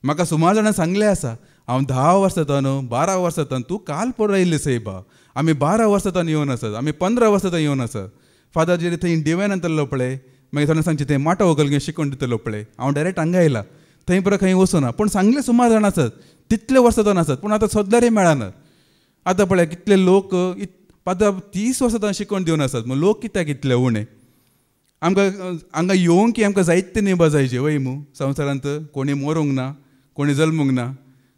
म्हाका सुमार जाणां सांगलें आसा हांव 10 वर्सां जावन 12 वर्सां जावन तूं काल पर येयले सैबा. आमी 12 वर्सां जावन येवन आसात, आमी 15 वर्सां जावन येवन आसात. फादर जेरी थंय डिवायन आसतलो पळय मागीर थोडे सांगचे तें माटो वगल घेवन शिकोवन दितलो पळय. हांव डायरेक्ट हांगा येयला थंय परत खंय वचूना. पूण सांगले सुमार जाण आसात तितले वर्सां जावन आसात पूण आतां सोदल्यारय मेळनात. आतां पळय कितले लोक फादर 30 वर्सां जावन शिकोवन दिवन आसात. मग लोक कित्याक इतले उणे. आमकां हांगा येवंक की आमकां जायते निभा जायचे वय मू. संवसारांत कोणी मरूंक ना, कोणी जल्मूंक ना,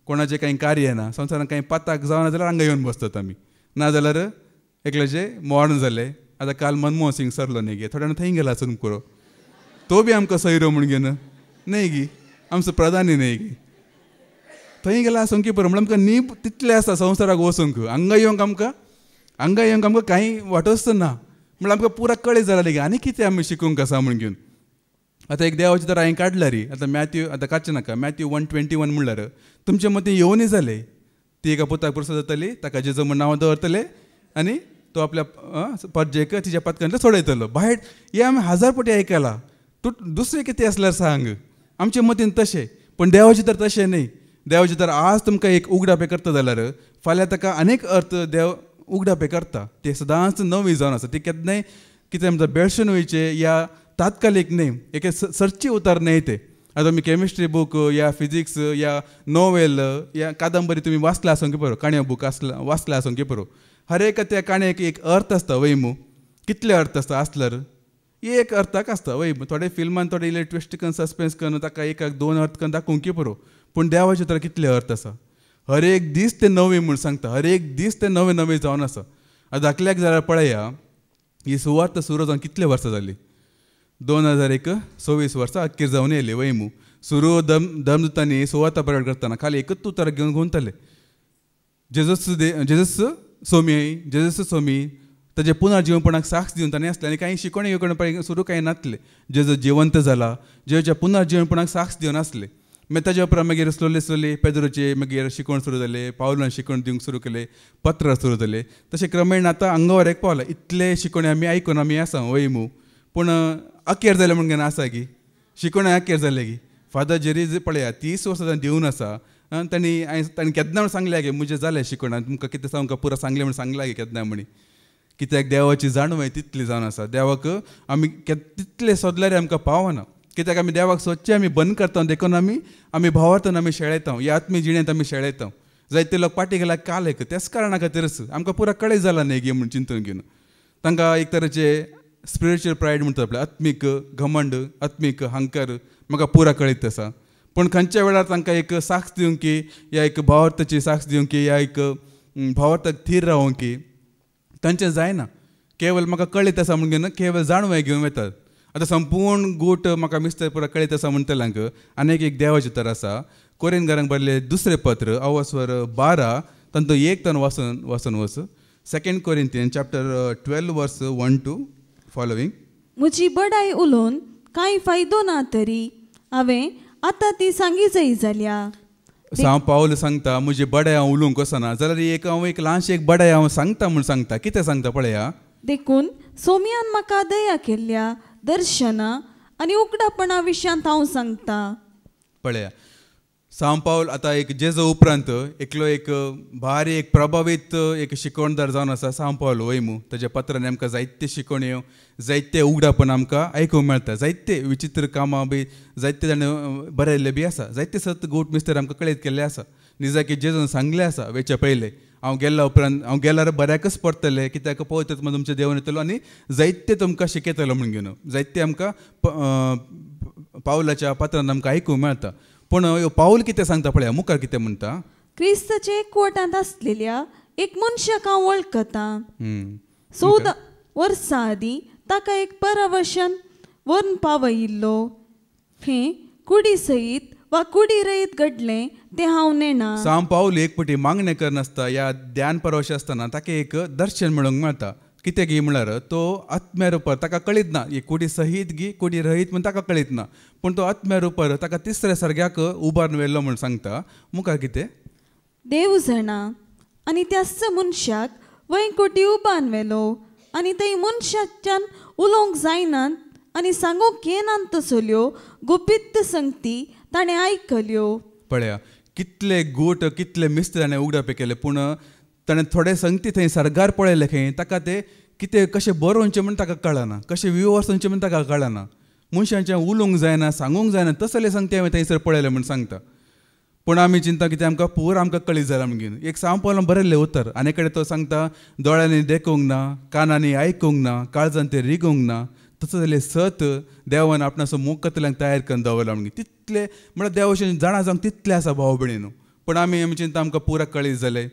कोणाचें कांय कार्य ना, संवसारांत कांय पाताक जावना जाल्यार हांगा येवन बसतात आमी. नाजाल्यार एकल्याचें मॉर्न जालें. आतां काल मनमोहन सिंग सरलो न्ही गे थोड्या जाणां थंय गेला आसून पुरो. तो बी आमकां सयरो म्हूण घेवन न्हय गी आमचो प्रधानी न्हय गी थंय गेला आसूंक की पुरो. म्हणल्यार आमकां नीब तितले आसा संवसाराक वचूंक. हांगा येवंक आमकां कांय वाटच ना. म्हणल्यार आमकां पुरा कळीत जालें गे आनी कितें आमी शिकूंक आसा म्हूण घेवन. आतां एक देवाची तर हांवें काडला री. आतां मॅथ्यू आतां काडचें नाका. मॅथ्यू 1:21 म्हणल्यार तुमचे मतीं येवनी जाले ती एका पुताक पुरसां जातली ताका जेजो म्हूण नांव दवरतले आनी तो आपल्या परजेक तिच्या पथकांतलो सोडयतलो. भायर हे आमी 1000 पटी आयकलां. तूं दुसरें कितें आसल्यार सांग. आमचे मतीन तशें पूण देवाचें तर तशें न्हय. देवाचें तर आज तुमकां एक उगडापे करता जाल्यार फाल्यां ताका अनेक अर्थ देव उगडापे करता. ते सदांच नवी जावन आसा. ती केन्नाय कितें म्हणटा बेळशून वयचे या तात्कालीक न्हय. एक सर्ची उतार न्हय ते. आतां तुमी केमिस्ट्री बूक या फिजिक्स या नोवेल या कादंबरी तुमी वाचला आसूंक पुरो, काणयो बूक वाचला आसूंक पुरो. हर एक त्या काणयेक एक अर्थ आसता वय मू. कितले अर्थ आसता आसल्यार एक अर्थाक आसता वय. थोडे फिल्मान थोडे इल्ले ट्विस्ट करून सस्पेन्स करून ताका 1-2 अर्थ करून दाखोवंक पुरो. पूण देवाचे तर कितले अर्थ आसा. हर एक दीस ते नवे म्हूण सांगता. हर एक दीस ते नवे नवे जावन आसा. आतां धाकल्याक जाल्यार पळया ही सुवार्थ सुरू जावन कितले वर्सां जालीं. 2026 वर्सां अखेर जावन येयली वय मू. सुरू धर्मदुतांनी सुवार्थ प्रकट करतना खाली एकच उतर घेवन गुंतले. जेजस सोमी ताजे पुनर्जीवनपणाक साक्ष दिवन ताणें आसले आनी कांय शिकोवणी येवकण सुरू कांय नासले. जेजो जिवंत जाला जेच्या पुनर्जीवनपणाक साक्ष दिवन आसले. मागीर ताजे उपरांत मागीर स्लोली पेद्रोचे मागीर शिकोवण सुरू जालें. पावलान शिकोवण दिवंक सुरू केलें. पत्र सुरू जालें. तशें क्रमेण आतां हांगा एक पावलां. इतले शिकोवणी आमी आयकून आमी आसा वय मू. पूण अखेर जालें म्हूण घेवन आसा की शिकोवणी अखेर जालें की. फादर जेरी पळया 30 वर्सां दिवन आसा तांणी केन्ना सांगलें गे म्हजें जालें शिकून तुमकां कितें तुमकां पुरो सांगलें म्हण सांगलां गे केन्ना म्हणी कित्याक देवाची जाणूव तितली जावन आसा देवाक आमी तितले सोदल्यार आमकां पावना कित्याक आमी देवाक सोदचें आमी बंद करता देखून आमी भावार्थन आमी शेळयता ह्या आत्मी जिणेंत आमी शेळयता जायते लोक पाटी गेला कालेक तेच कारणा खातीरच आमकां पुरो कळ्ळें जाला न्ही गे म्हूण चिंतून घेवन तांकां एक तरेचे स्पिरिच्युअल प्रायड म्हणटा आपले आत्मीक घमंड आत्मीक हंकार म्हाका पुरा कळीत आसा पूण खंयच्या वेळार तांकां एक साक्ष दिवंक की या एक भावार्थाची साक्ष दिवंक की या एक भावार्थाक थीर रावंक की तांचें जायना केवळ म्हाका कळीत आसा म्हणून केवळ जाणवे घेवन येतात आतां संपूर्ण गोट म्हाका मिस्टर पुरा कळीत आसा म्हणटल्यांक आनीक एक देवाचें तर आसा कोरिंथीयांक बरयलें दुसरें पत्र अवस्वर 12 तांचो एक तन वाचून वच 2 कोरिंथीयन चॅप्टर 12 वर्स 1 to फॉलोवींग
म्हजी बडाई उलोवन कांय फायदो ना तरी हांवें आतां ती सांगी जायी जाल्या
हांव पावल सांगता म्हजी बडाय हांव उलोवंक वचना जाल्यार हांव एक ल्हानशी एक बडाय हांव सांगता म्हूण सांगता कितें सांगता पळया
देखून सोम्यान म्हाका दया केल्ल्या दर्शना आनी उगडापणा विशयांत हांव सांगता
पळया सांव पावल आतां एक जेजो उपरांत एकलो एक भारी एक प्रभावीत एक शिकवणदार जावन आसा सांव पावल वयमू ताच्या पत्रांनी आमकां जायते शिकवण्यो जायते उगडापण आमकां आयकूंक मेळटा जायते विचित्र कामां बी जायते जाणें बरयल्ले बी आसा जायते सत गोट मिस्टर आमकां कळीत केल्ले आसा निजाकी जेजून सांगलें आसा वेचे पयले हांव गेल्या उपरांत हांव गेल्यार बऱ्याकच पडटलें कित्याक पळयत तुमचें देवून येतलो आनी जायते तुमकां शिकयतलो म्हूण घेवन जायते आमकां पावलाच्या पत्रांत आमकां आयकूंक मेळटा पूण पाऊल कितें सांगता पळया मुखार कितें म्हणटा
क्रिस्ताचे एकवटांत आसलेल्या एक मनशाक हांव वळखता 14 वर्सां आदीं ताका एक परवशन व्हरून पावयिल्लो हें कुडी सयत वा कुडी रयत घडलें तें हांव नेना
सांव पावल एक पटी मागणें करनासता ह्या ध्यान परवश आसतना ताका एक दर्शन मेळोंक मेळटा कितें गी म्हळ्यार तो आत्म्या रुपार ताका कळीत ना ही कुडी सहीत गी कुडी रहीत म्हण ताका कळीत ना पूण तो आत्म्या रुपार ताका तिसऱ्या सर्ग्याक उबारून व्हेल्लो म्हूण सांगता मुखार कितें
देव जाणा आनी त्याच मनशाक वैकुटी उबान व्हेलो आनी थंय मनशाच्यान उलोवंक जायनात आनी सांगूंक येनात तसल्यो गुपित्त संगती ताणें आयकल्यो
पळया कितले गोट कितले मिस्त्र ताणें उगडापे केले पूण ताणें थोडे संगती थंय सरगार पळयले खंय ताका ते कितें कशें बरोवचें म्हण ताका कळना कशें विवसोवचें म्हण ताका कळना मनशांचें उलोवंक जायना सांगूंक जायना तसले संगती हांवें थंयसर पळयले म्हण सांगता पूण आमी चिंता कितें आमकां पुरो आमकां कळीत जाला म्हणून एक सांव पावलां बरयल्लें उतर आनी कडेन तो सांगता दोळ्यांनी देखूंक ना कानांनी आयकूंक ना काळजान ते रिगूंक ना तसो जाल्यार सत देवान आपणाचो मोकतल्यांक तयार करून दवरला म्हणून तितले म्हळ्यार देवाचें जाणा जावंक तितलें आसा भाव भयणीनो पूण आमी चिंता आमकां पुरो कळीत जालें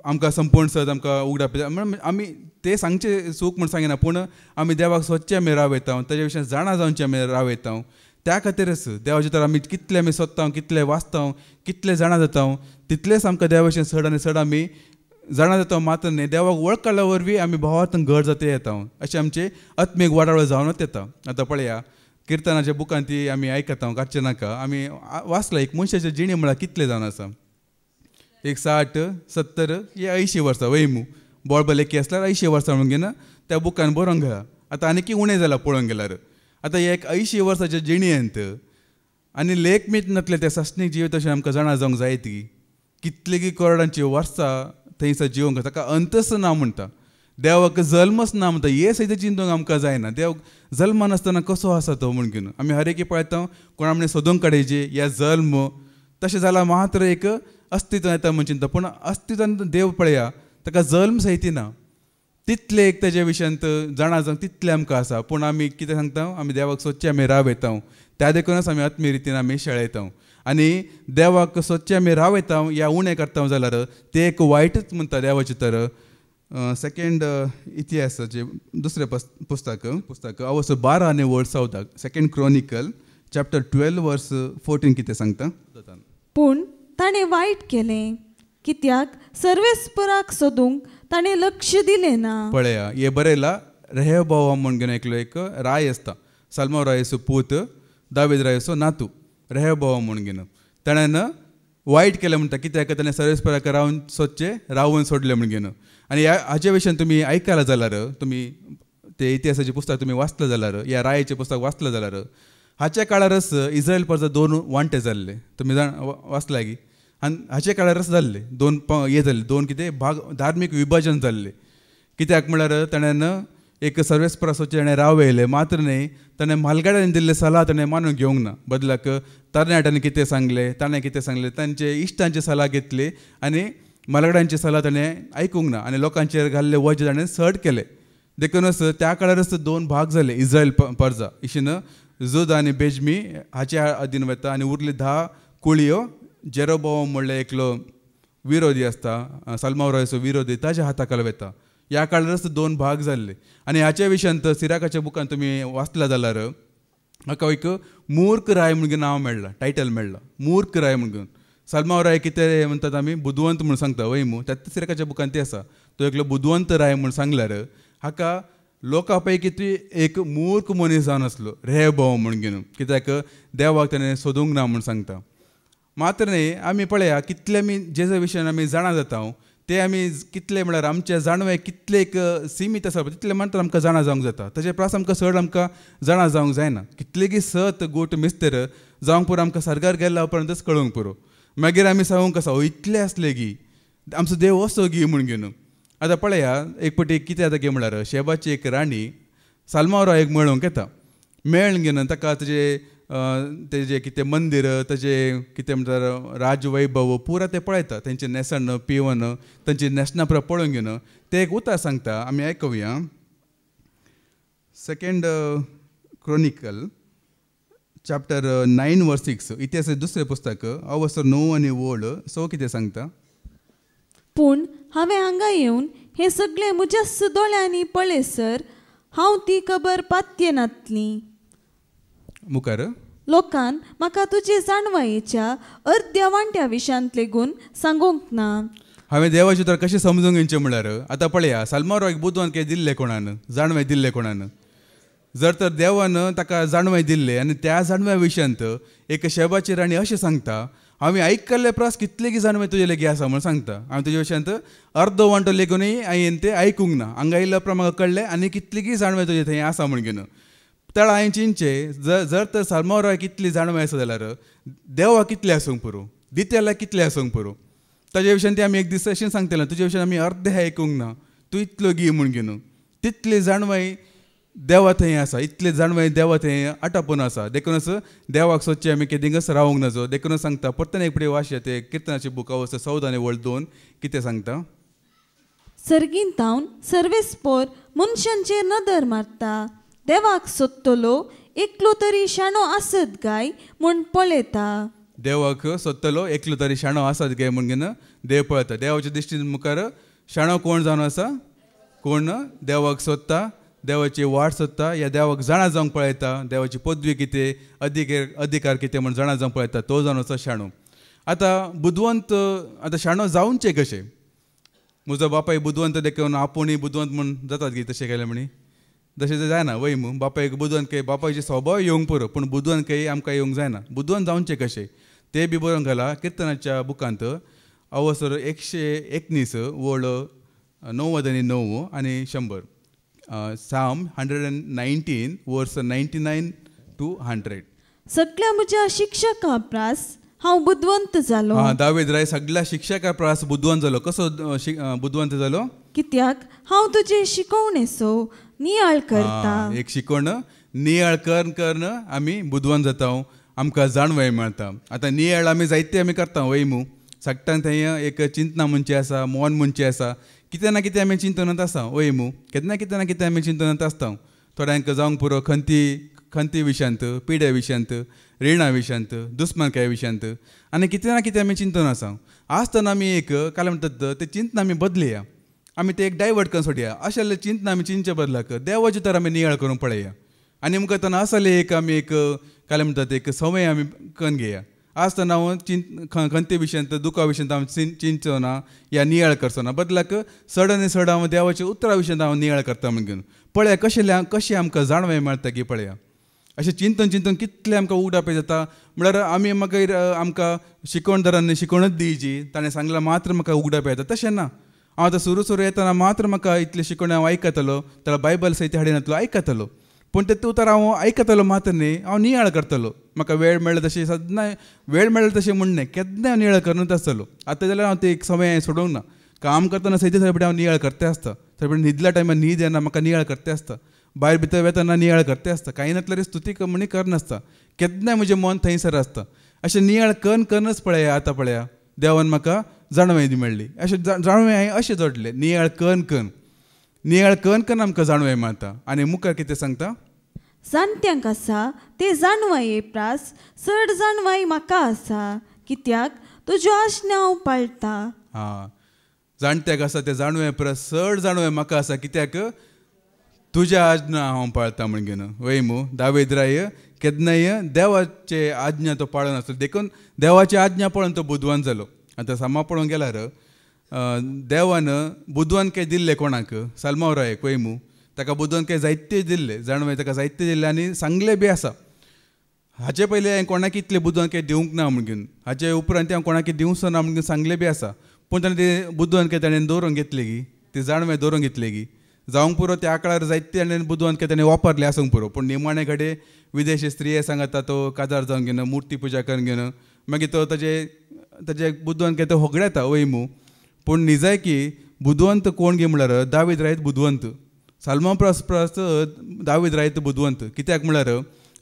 आमकां संपूर्ण सत आमकां उगडापे म्हण आमी ते सांगचे सूख म्हूण सांगिना पूण आमी देवाक सोदचे आमी राव येता ताचे विशयी जाणा जावचे आमी राव येता त्या खातीरच देवाचे तर आमी कितले आमी सोदता कितले वाचता कितले जाणा जाता तितलेच आमकां देवाचें चड आनी चड आमी जाणा जाता मात्र न्ही देवाक वळखल्या वरवीं आमी भावार्थन घट जाता येता अशें आमचे आत्मीक वाडावळ जावनच येता आतां पळया किर्तनाच्या बुकांत ती आमी आयकता काडचे नाका आमी वाचला एक मनशाची जिणी म्हळ्यार कितले जावन आसा एक 60, 70 या 80 वर्सां वयमू बॉळबल एकी आसल्यार 80 वर्सां म्हणून घेना त्या बुकान बरोवंक गेला आतां आनीक उणें जाला पळोवंक गेल्यार आतां एक 80 वर्साच्या जिणयेंत आनी लेख मीत नातले ते सस्नीक जिवीत अशें आमकां जाणा जावंक जाय ती कितले की करोडांची वर्सां थंयसर जिवंक ताका अंतच ना म्हणटा देवाक जल्मच ना म्हणटा हे सैत चिंतूंक आमकां जायना देव जल्म नासतना कसो आसा तो म्हूण घेवन आमी हर एकी पळयता कोण आमी सोदूंक काडयचे ह्या जल्म तशें जाल्यार मात्र एक अस्तित्व येता म्हूण चिंता पूण अस्तित्वान देव पळया ताका जल्म सैती ना तितले एक तेजे विशयांत जाणा जावंक तितले आमकां आसा पूण आमी कितें सांगता आमी देवाक सोदचे आमी राव येता त्या देखूनच आमी आत्मीय रितीन आमी शेळयता आनी देवाक सोदचे आमी राव येता या उणें करता जाल्यार ते एक वायटच म्हणटा देवाचे तर सेकंड इतिहासाचे दुसरें पुस्तक अवस 12 आनी वर्स 14 2 क्रॉनिकल चॅप्टर 12 वर्स 14 कितें सांगता
पूण ताणें वायट केलें कित्याक सर्वेस्पराक सोदूंक ताणें लक्ष दिलें ना
पळया हे बरयला रेहबाम म्हूण घेवन एकलो एक राय आसता सल्मा रायचो पूत दावीद रायचो नातू रेहबाम म्हूण घेवन ताणें वायट केलें म्हणटा कित्याक ताणें सर्वेस्पराक रावून सोडलें म्हूण घेवन आनी हाचे विशयान तुमी आयकला जाल्यार तुमी ते इतिहासाचें पुस्तक तुमी वाचलें जाल्यार ह्या रायाचें पुस्तक वाचलें जाल्यार हाच्या काळारच इस्रायल प्रजा 2 वांटे जाल्ले तुमी वाचला की आनी हाचे काळार अशें जाल्लें दोन हे जाल्ले दोन कितें भाग धार्मीक विभाजन जाल्लें कित्याक म्हळ्यार ताणें एक सर्वेस्परासोचे ताणें राव येयले मात्र न्ही ताणें म्हालगड्यांनी दिल्ले सल्ला ताणें मानून घेवंक ना बदलाक तरणाट्यांनी कितें सांगलें ताणें कितें सांगलें तांचे इश्टांची सल्ला घेतली आनी म्हालगड्यांची सल्ला ताणें आयकूंक ना आनी लोकांचेर घाल्ले वज ताणें चड केलें देखूनच त्या काळारच दोन भाग जाले इस्रायल परजा इशिन जुद आनी बेजमी हाच्या अधीन वता आनी उरली 10 कुळयो जेरोबोआम म्हणले एकलो विरोधी आसता सल्मावराचो विरोधी ताच्या हाताखाल वता ह्या काळारच दोन भाग जाल्ले आनी हाच्या विशयांत सिराकाच्या बुकान तुमी वाचला जाल्यार म्हाका एक मूर्ख राय म्हणून नांव मेळ्ळां टायटल मेळ्ळां मूर्ख राय म्हणून सल्मावराय कितें म्हणटात आमी बुदवंत म्हणून सांगता वय मू त्याच सिराकाच्या बुकान तें आसा तो एकलो बुदवंत राय म्हणून सांगल्यार हाका लोकां पैकी ती एक मूर्ख मनीस जावन आसलो रेहबोआम म्हणून कित्याक देवाक ताणें सोदूंक ना म्हणून सांगता मात्र न्ही आमी पळया कितले आमी जे विशयान आमी जाणा जाता ते आमी कितले म्हळ्यार आमचे जाणवे कितले एक सीमीत आसा तितले मात्र आमकां जाणा जावंक जाता तशें प्रास आमकां चड आमकां जाणा जावंक जायना कितलेगी सत गोट मिस्तेर जावंक पुरो आमकां सरकार गेल्या उपरांतच कळूंक पुरो मागीर आमी सांगूंक आसा इतले असले गी आमचो देव असो गी म्हणून आतां पळया एक पटी कितें जाता गे म्हळ्यार शेबाची एक राणी सल्मावराक मेळोवंक येता मेळून घेवन ताका तेजे कितें मंदीर तेजें कितें म्हणटा राजवैभव पुरा ते पळयता तेंचें न्हेसण पिवण तेंची न्हेसणां पुरो पळोवन घेवन ते एक उतर सांगता आमी आयकुया 2 क्रॉनिकल चॅप्टर 9 वर्स 6 इतिहास दुसरें पुस्तक अवसर 9 आनी वोळ 6 कितें सांगता
पूण हांवें हांगा येवन हे सगळे मुजस्स दोळ्यांनी पळयसर हांव ती खबर पातयेनातली
मुखार
लोकान म्हाका तुजे जाणवायेच्या अर्द्या वांट्या विशयांत लेगून सांगूंक ना
हांवें देवाचें तर कशें समजूंक घेवचें म्हळ्यार आतां पळया सल्मावराक बुदवान कितें दिल्लें कोणान जाणवें दिल्लें कोणान जर तर देवान ताका जाणवें दिल्लें आनी त्या जाणव्या विशयांत एक शेबाची राणी अशें सांगता हांवें आयकल्ले प्रास कितले की जाणवें तुजे लेगी आसा म्हूण सांगता हांवें तुजे विशयांत अर्दो वांटो लेगूनय हांवें तें आयकूंक ना हांगा येयल्या उपरांत म्हाका कळ्ळें आनी कितली की जाणवें तुजे थंय आसा म्हूण घेवन त्याला हांवें चिंतचे जर तर सल्मावराक कितली जाणवें आसा जाल्यार देवा कितले आसूंक पुरो दित्याला कितले आसूंक पुरो ताजे विशयान ते आमी एक दीस अशें सांगतलें तुजे विशयान आमी अर्दे आयकूंक ना तूं इतलो गी म्हूण घेवन तितली जाणवाय देवा थंय आसा इतले जाणवें देवा थंय आटापून आसा देखूनच देवाक सोदचे आमी केदिंगच रावूंक नजो देखूनच सांगता परतन एक फुडें वाचया ते किर्तनाचे बुक अवस्त 14 आनी वळ 2 कितें सांगता
सर्गींतावन सर्वेस्पोर मनशांचेर नदर मारता देवाक सोदतलो एकलो तरी शाणो आसत गाय म्हूण पळयता
देवाक सोदतलो एकलो तरी शाणो आसत गाय म्हूण घेवन देव पळयता देवाच्या दिश्टीन मुखार शाणो कोण जावन आसा कोण देवाक सोदता देवाची वाट सोदता या देवाक जाणा जावंक पळयता देवाची पदवी कितें अधिकार कितें म्हूण जाणा जावंक पळयता तो जावन आसा शाणो आतां बुदवंत आतां शाणो जावनचें कशें म्हजो बापाय बुदवंत देखून आपुणूय बुदवंत म्हूण जातात की तशें केलें म्हणी तशें तें जायना वय मू बापायक बुदवंत कय बापायचे स्वभाव येवंक पुरो पूण बुदवंत कय आमकां येवंक जायना बुदवंत जावनचें कशें तें बी बरोवंक घाला किर्तनाच्या बुकांत अवसर 119 वळ 90 आनी 9 आनी 100 Psalm 119 वर्स 99 to 100
सगळ्या म्हज्या शिक्षका प्रास हांव बुदवंत जालो
दावीद राय सगळ्या शिक्षका प्रास बुदवंत जालो कसो बुदवंत जालो कित्याक
हांव तुजे शिकवणेचो नियाळ करता
एक शिकवण नियाळ करन आमी बुदवंत जाता आमकां जाणवें मेळटा आतां नियाळ आमी जायते आमी करता वय मू सगळ्यांक थंय एक चिंतना म्हणची आसा मोन म्हणची आसा कितें ना कितें आमी चिंतनांत आसा वय मू कितें ना कितें आमी चिंतनांत आसता थोड्यांक जावंक पुरो खंती विशयांत पिड्या विशयांत रिणां विशयांत दुस्मानकाये विशयांत आनी कितें ना कितें आमी चिंतन आसा आसतना आमी एक काय म्हणटात तें चिंतना आमी बदलया आमी ते एक डायवर्ट करून सोडया अशें चिंतना आमी चिंतचे बदलाक देवाचे तर आमी नियाळ करून पळया आनी मुखार असले एक आमी एक काय म्हणटात एक संवय आमी करून घेया आसतना हांव खंती विशयांत दुखा विशयांत हांव चिंतचो ना या नियाळ करचो ना बदलाक चड आनी चड हांव देवाच्या उतरा विशयांत हांव नियाळ करता म्हणून पळया कशें आमकां जाणवें मेळटा की पळया अशें चिंतन कितलें आमकां उगडापे जाता म्हळ्यार आमी मागीर आमकां शिकवणदारांनी शिकवणच दिवची ताणें सांगलां मात्र म्हाका उगडापे येता तशें ना हांव आतां सुरू येतना मात्र म्हाका इतले शिकवणे हांव आयकतलो ताका बायबल सयते हाडीन येतलो आयकतलो पूण ते उतर हांव आयकतलो मात्र न्ही हांव नियाळ करतलो. म्हाका वेळ मेळ्ळो तशी सदां वेळ मेळ्ळो तशें म्हणणें केन्ना हांव नियाळ करूनच आसतलो. आतां जाल्यार हांव ते एक समय सोडूंक ना. काम करतना सयते थंय हांव नियाळ करते आसता. थंय न्हिदल्या टायमार न्हीद येना म्हाका नियाळ करते आसता. भायर भितर वेतना नियाळ करते आसता. कांय नातल्यार स्तुती म्हणी करनासता. केन्नाय म्हजें मन थंयसर आसता. अशें नियाळ करूनच पळया आतां पळया देवान म्हाका जाणवाय मेळ्ळी. अशें जाणवाय हांवें अशें जोडलें नियाळ नियाळ करून आमकां जाणवाय मेळटा. आनी मुखार कितें सांगता
जाणट्यांक आसा ते जाणवाये प्रास चड जाणवाय म्हाका आसा कित्याक तुज्यो आज्ञा हांव पाळटा.
जाणट्याक आसा ते जाणवाय परस चड जाणवाय म्हाका आसा कित्याक तुज्या आज्ञा हांव पाळटा म्हणून वय मू दावीद राय केन्नाय देवाचे आज्ञा तो पाळून आसलो. देखून देवाची आज्ञा पळोवन तो बुद्धवान जालो. आतां सामा पळोवंक गेल्यार देवान बुद्धवान काय दिल्ले कोणाक सल्मावरायक वय मू ताका बुद्धवान काय जायते दिल्ले जाणवाय ताका जायते दिल्ले आनी सांगले बी आसा. हाचे पयलीं हांवें कोणाक इतले बुद्धवान काय दिवंक ना म्हणून हाचे उपरांत हांव कोणाक दिवचो ना म्हणून सांगले बी आसा. पूण ताणें ते बुद्धवान काय ताणें दवरूंक घेतले गी ती जाणवाय दवरूंक घेतले गी जावंक पुरो त्या काळार जायते आनी बुद्धवान काय ताणें वापरले आसूंक पुरो. पूण निमाणे घडे विदेशी स्त्रिये सांगता तो काजार जावन घेवन मुर्ती पुजा करून घेवन मागीर तो ताजे बुद्धवान काय तो होगडे येता वय मू. पूण निजाय की बुद्धवंत कोण गे म्हळ्यार दावीद रायत बुद्धवंत सल्मा प्रस दावीद रायत बुद्धवंत. कित्याक म्हळ्यार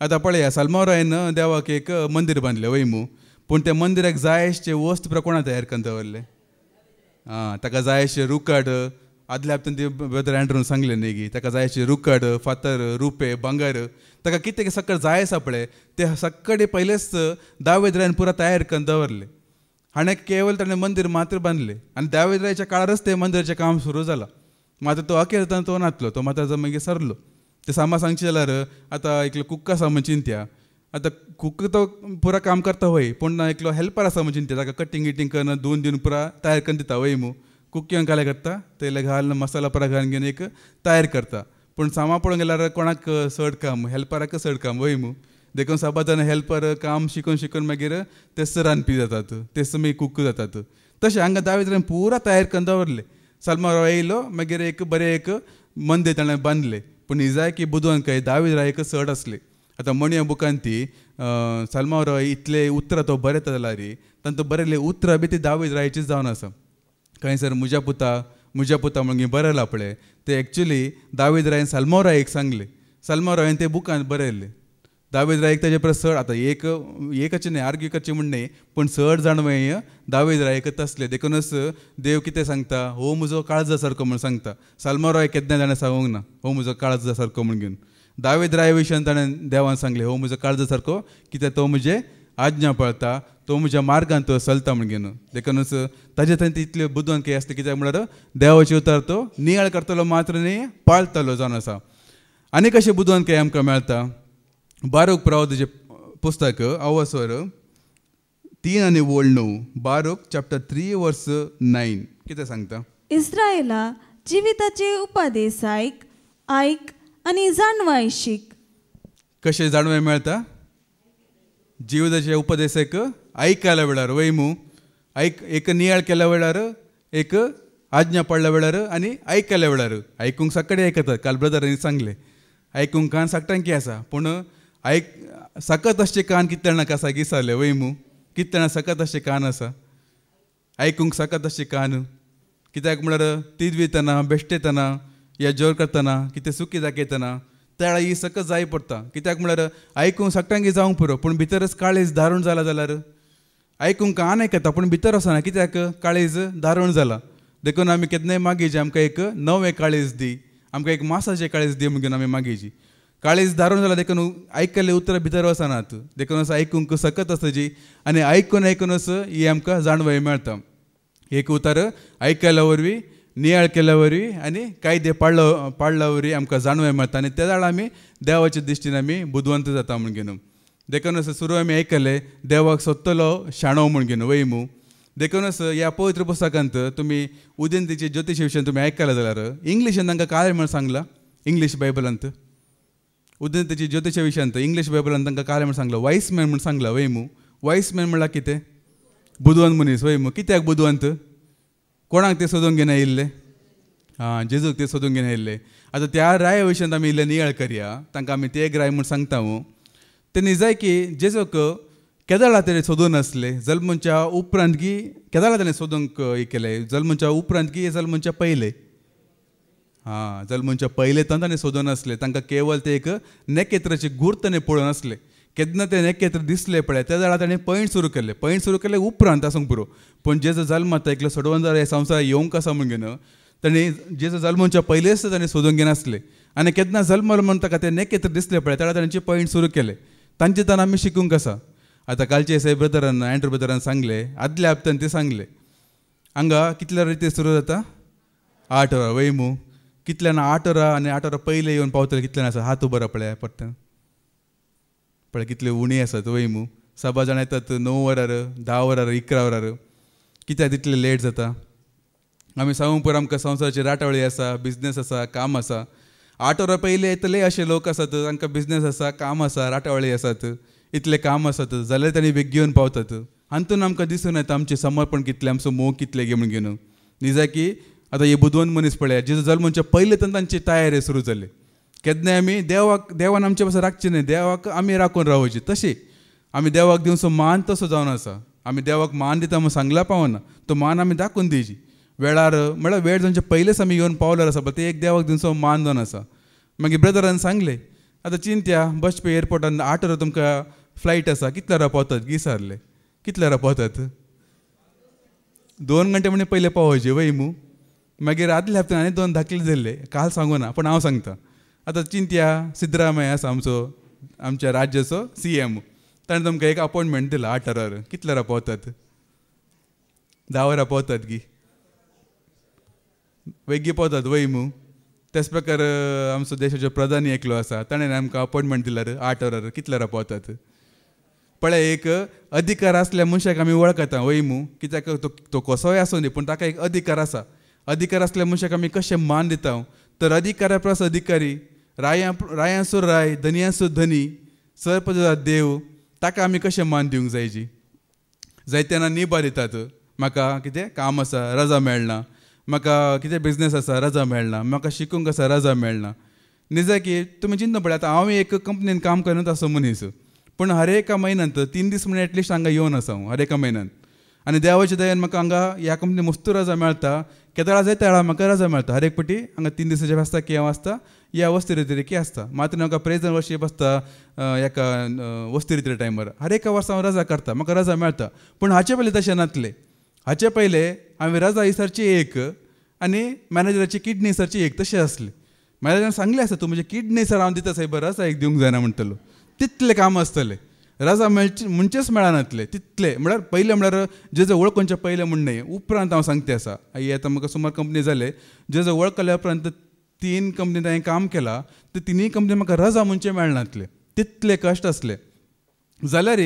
आतां पळया सल्मा रायन देवाक एक मंदीर बांदलें वय मू. पूण त्या मंदिराक जाय अशें वस्त कोणा तयार करून दवरले. ताका जाय अशें रुखड आदल्या हप्त्यान ती ब्रदर एंड्रून सांगलें न्ही गी ताका जाय अशें रुखड फातर रुपे भांगर ताका कितें सक्कळ जाय आसा पळय ते सक्कळे पयलेच दावीद रायन पुरा तयार करून दवरले. हाणें केवळ ताणें मंदीर मात्र बांदलें आनी दावीद रायच्या काळारच ते मंदिराचें काम सुरू जालां. मात्र तो अखेर तो नातलो तो मात्र मागीर सरलो. ते सामा सांगचे जाल्यार आतां एकलो कुक आसा म्हण चिंत्या. आतां कुक तो पुरा काम करता वय पूण एकलो हेल्पर आसा म्हण चिंत्या ताका कटींग गिटींग करून धुवन दिवन पुरा तयार करून दिता वय मू. कुक येवन काले करता तेले घालून मसाला पुरा घालून घेवन एक तयार करता. पूण सामा पळोवंक गेल्यार कोणाक चड काम हेल्पराक चड काम वय मू. देखून साबादान हेल्पर काम शिकून मागीर तेच रांदपी जातात तेच मागीर कुक जातात. तशें हांगा दावीद रायन पुरा तयार करून दवरले. सल्मा राव येयलो मागीर एक बरें एक मंदीर ताणें बांदलें. पूण ही जाय की बुधवान काय दावीद रायक चड आसले. आतां म्हणया बुकान ती सल्मा राव इतले उतरां तो बरयता जाल्यार तांकां बरयले उतरां बी ती दावीद रायचीच जावन आसा. खंय सर म्हज्या पुता म्हणून बरयलां पळय ते एक्चुली दावीद रायन सल्मा रायक सांगले. सल्मा रायन ते बुकान बरयले. दावीद रायक ताजे परस चड आतां एकच न्ही आर्ग्यू करचें म्हणणे पूण चड जाणवय दावीद रायकच आसले. देखूनच देव कितें सांगता हो म्हजो काळजा सारको म्हूण सांगता. सल्मा राय केन्ना ताणें सांगूंक ना हो म्हजो काळजा सारको म्हूण घेवन. दावीद राय विशयान ताणें देवान सांगलें हो म्हजो काळजा सारको कित्याक तो म्हजे आज्ञा पळता तो म्हज्या मार्गान तो चलता म्हूण घेवन. देखूनच ताजे थंय तितले बुद्धवान कितें आसता कित्याक म्हळ्यार देवाचे उतर तो नियाळ करतलो मात्र न्ही पाळटलो जावन आसा. आनी कशें बुद्धवान काय आमकां मेळटा बारूक प्रवादीचें पुस्तक अवसर 3 आनी 9 बारूक चॅप्टर 3 वर्स 9 कितें सांगता.
इस्रायला जिविताचे उपदेश आयक आनी जाणवाय शीक.
कशें जाणवाय मेळटा जिविताचे उपदेशाक आयकल्या वेळार वय मू एक नियाळ केल्या वेळार एक आज्ञा पडल्या वेळार आनी आयकल्या वेळार. आयकूंक सकाळी आयकतात काल ब्रदरांनी सांगलें आयकूंक कान सकाळी आसा पूण सकत अशें कान कितें जाणांक आसा विचारलें वय मू कितें जाणां सकत अशें कान आसा आयकूंक सकत अशें कान. कित्याक म्हळ्यार तीद वयतना बेश्टेतना या जोर करतना कितें सुखी दाखयतना त्या वेळार ही सकत जाय पडटा. कित्याक म्हळ्यार आयकूंक सकाळी जावंक पुरो पूण भितरच काळीज दारूण जाला जाल्यार आयकूंक कान आयकता पूण भितर वचना कित्याक काळीज दारूण जाला. देखून आमी केन्नाय मागीची आमकां एक नवें काळीज दी आमकां एक मासाचें काळीज दी म्हणून आमी मागीची. काळीज दारूण जाला देखून आयकल्ले उतरां भितर वचनात. देखून आयकूंक सकत आसची आनी आयकूनच ही आमकां जाणवाय मेळटा. एक उतर आयकल्या वरवीं नियाळ केल्या वरवीं आनी कायदे पाळल्या वरवीं आमकां जाणवाय मेळटा आनी त्या वेळार आमी देवाच्या दिश्टीन आमी बुदवंत जाता म्हूण घेवन. देखूनच सुरू आमी आयकले देवाक सोदतलो शाणो म्हूण घेवन वय मू. देखूनच ह्या पवित्र पुस्तकांत तुमी उदेंतीची ज्योतिशी विशयान तुमी आयकला जाल्यार इंग्लिशीन तांकां काय म्हण सांगलां इंग्लीश बायबलांत उदेंतीची ज्योतिशा विशयांत इंग्लीश बायबलांत तांकां काय म्हण सांगलां वायस मॅन म्हूण सांगलां वय मू. वायस मॅन म्हणल्यार कितें बुदवंत मनीस वय मू. कित्याक बुदवंत कोणाक ते सोदूंक घेवन येयल्ले जेजूक ते सोदून घेवन येयल्ले. आतां त्या राया विशयान आमी इल्लें नियाळ करया. तांकां आमी ते एक राय म्हूण सांगता. तेणी जाय की जेजूक केदाळा तेणी सोदून आसले. जल्मच्या उपरांत की केदाळा ताणें सोदूंक हे केलें. जल्मच्या उपरांत की जल्मच्या पयले. जल्मच्या पयले ताणें सोदून आसले. तांकां केवळ ते एक नेकेत्राची गुर्त ताणें पळोवन आसले. केन्ना ते नेकेत्र दिसले पळय त्या वेळार ताणें पैंट सुरू केलें. पैंट सुरू केलें उपरांत आसूंक पुरो. पूण जेजो जल्मात एकलो सोडवंदार ह्या संवसाराक येवंक आसा म्हूण घेवन ताणें जेजो जल्मच्या पयलेच ताणें सोदून घेवन आसले. आनी केन्ना जल्मलो म्हूण ताका ते नेकेत्र दिसले पळय त्या वेळार तांची पैंट सुरू केलें. तांचे तान आमी शिकूंक आसा. आतां कालचे साहेब ब्रदरान एंड्रू ब्रदरान सांगले, आदल्या हप्त्यान ते सांगले हांगा कितल्या रिती सुरू जाता 8 वरां वयमू. कितल्यान 8 वरां आनी 8 वरां पयले येवन पावतले कितल्यान आसा हात उबो राव पळय पडटा पळय कितले उणी आसात वयमू. सभा जाण येतात 9 वरार 10 वरार 11 वरार. कित्याक तितले लेट जाता. आमी सांगूंक पुरो आमकां संवसाराची राटावळी आसा, बिजनेस आसा, काम आसा. 8 वरां पयले येतले अशे लोक आसात तांकां बिजनेस आसा, काम आसा, राटावळी आसात, इतले काम आसात जाल्यार तांणी बेगीन पावतात. हातून आमकां दिसून येता आमचें समर्पण कितलें, आमचो मोग कितले घेवन घेवन. न्ही जाय की आतां हे बुदवंत मनीस पळया जेजो जल्मच्या पयले तांची तयारी सुरू जाली. केन्नाय आमी देवान आमचे पासून राखचे न्ही, देवाक आमी राखून रावचे. तशी आमी देवाक दिवचो मान तसो जावन आसा. आमी देवाक मान दिता म्हूण सांगला पावना, तो मान आमी दाखोवन दिवची. वेळार म्हळ्यार वेळ जावचे पयलेच आमी येवन पावल्यार आसा पळय ते एक देवाक दिवचो मान जावन आसा. मागीर ब्रदरान सांगले आतां चिंत्या बस पे एअरपोर्टान 8 वरां तुमकां फ्लायट आसा, कितल्या वरां पावतात विचारले. कितल्या वरां पावतात 2 घंटे म्हणे पयले पावोवचे वयमू. मागीर आदल्या हप्त्यान आनी 2 धाकले दिल्ले काल सांगू ना पूण हांव सांगता. आतां चिंत्या सिद्धरामय्या आसा आमच्या राज्याचो CM. ताणें तुमकां एक अपॉयंटमेंट दिला 8 वरार. कितल्या वरां पावतात 10 वरां पावतात की वेगी पावतात वयमू. तेच प्रकार आमचो देशाचो प्रधानी एकलो आसा ताणें आमकां अपॉयंटमेंट दिल्यार 8 वरार कितल्या वरां पावतात. पळय एक अधिकार आसल्या मनशाक आमी वळखता वयमू. कित्याक तो कसोय आसूं न्ही पूण ताका एक अधिकार आसा. अधिकार आसल्या मनशाक आमी कशें मान दिता. तर अधिकारा प्लस अधिकारी, रायांसो राय, धनयांसो धनी, सरपंच देव ताका आमी कशें मान दिवंक जायची. जायत्यांना निभा दितात. म्हाका कितें काम आसा रजा मेळना, म्हाका कितें बिजनेस आसा रजा मेळना, म्हाका शिकूंक आसा रजा मेळना. न्ही जाय की तुमी चिंतून पळय आतां हांव एक कंपनीन काम करत आसो मनीस पूण हर एका म्हयन्यांत 3 दीस म्हण एटलिस्ट हांगा येवन आसा हांव हर एका म्हयन्यान. आनी देवाच्या दयान म्हाका हांगा ह्या कंपनी मस्त रजा मेळटा. केदाळा जाय त्या वेळार म्हाका रजा मेळटा. हर एक पाटी हांगा 3 दिसाचे आसता की हांव आसता ह्या वस्ती रिती आसता. मात म्हाका प्रेज एंड वर्शीप आसता हेका वस्ती रिती टायमार. हर एका वर्सा हांव रजा करता, म्हाका रजा मेळटा. पूण हाचे पयलीं तशें नासलें. हाचे पयले हांवें रजा इसरची एक आनी मॅनेजराची किडनी इसरची एक तशें आसली. मॅनेजरान सांगलें आसा तूं म्हणजे किडनी इसर हांव दिता सायब रजा एक दिवंक जायना म्हणटलो. तितलें काम आसतलें. रजा मेळचे म्हणचेच मेळनातले तितले. म्हळ्यार पयलें म्हळ्यार जेजो वळखुंचे पयलें म्हण न्ही उपरांत हांव सांगता आसा. आई आतां म्हाका सुमार कंपनी जाले जेजो वळखल्या उपरांत 3 कंपनींत हांवें काम केलां. ते 3 कंपनी म्हाका रजा म्हणचे मेळनातले. तितले कश्ट आसले. जाल्यार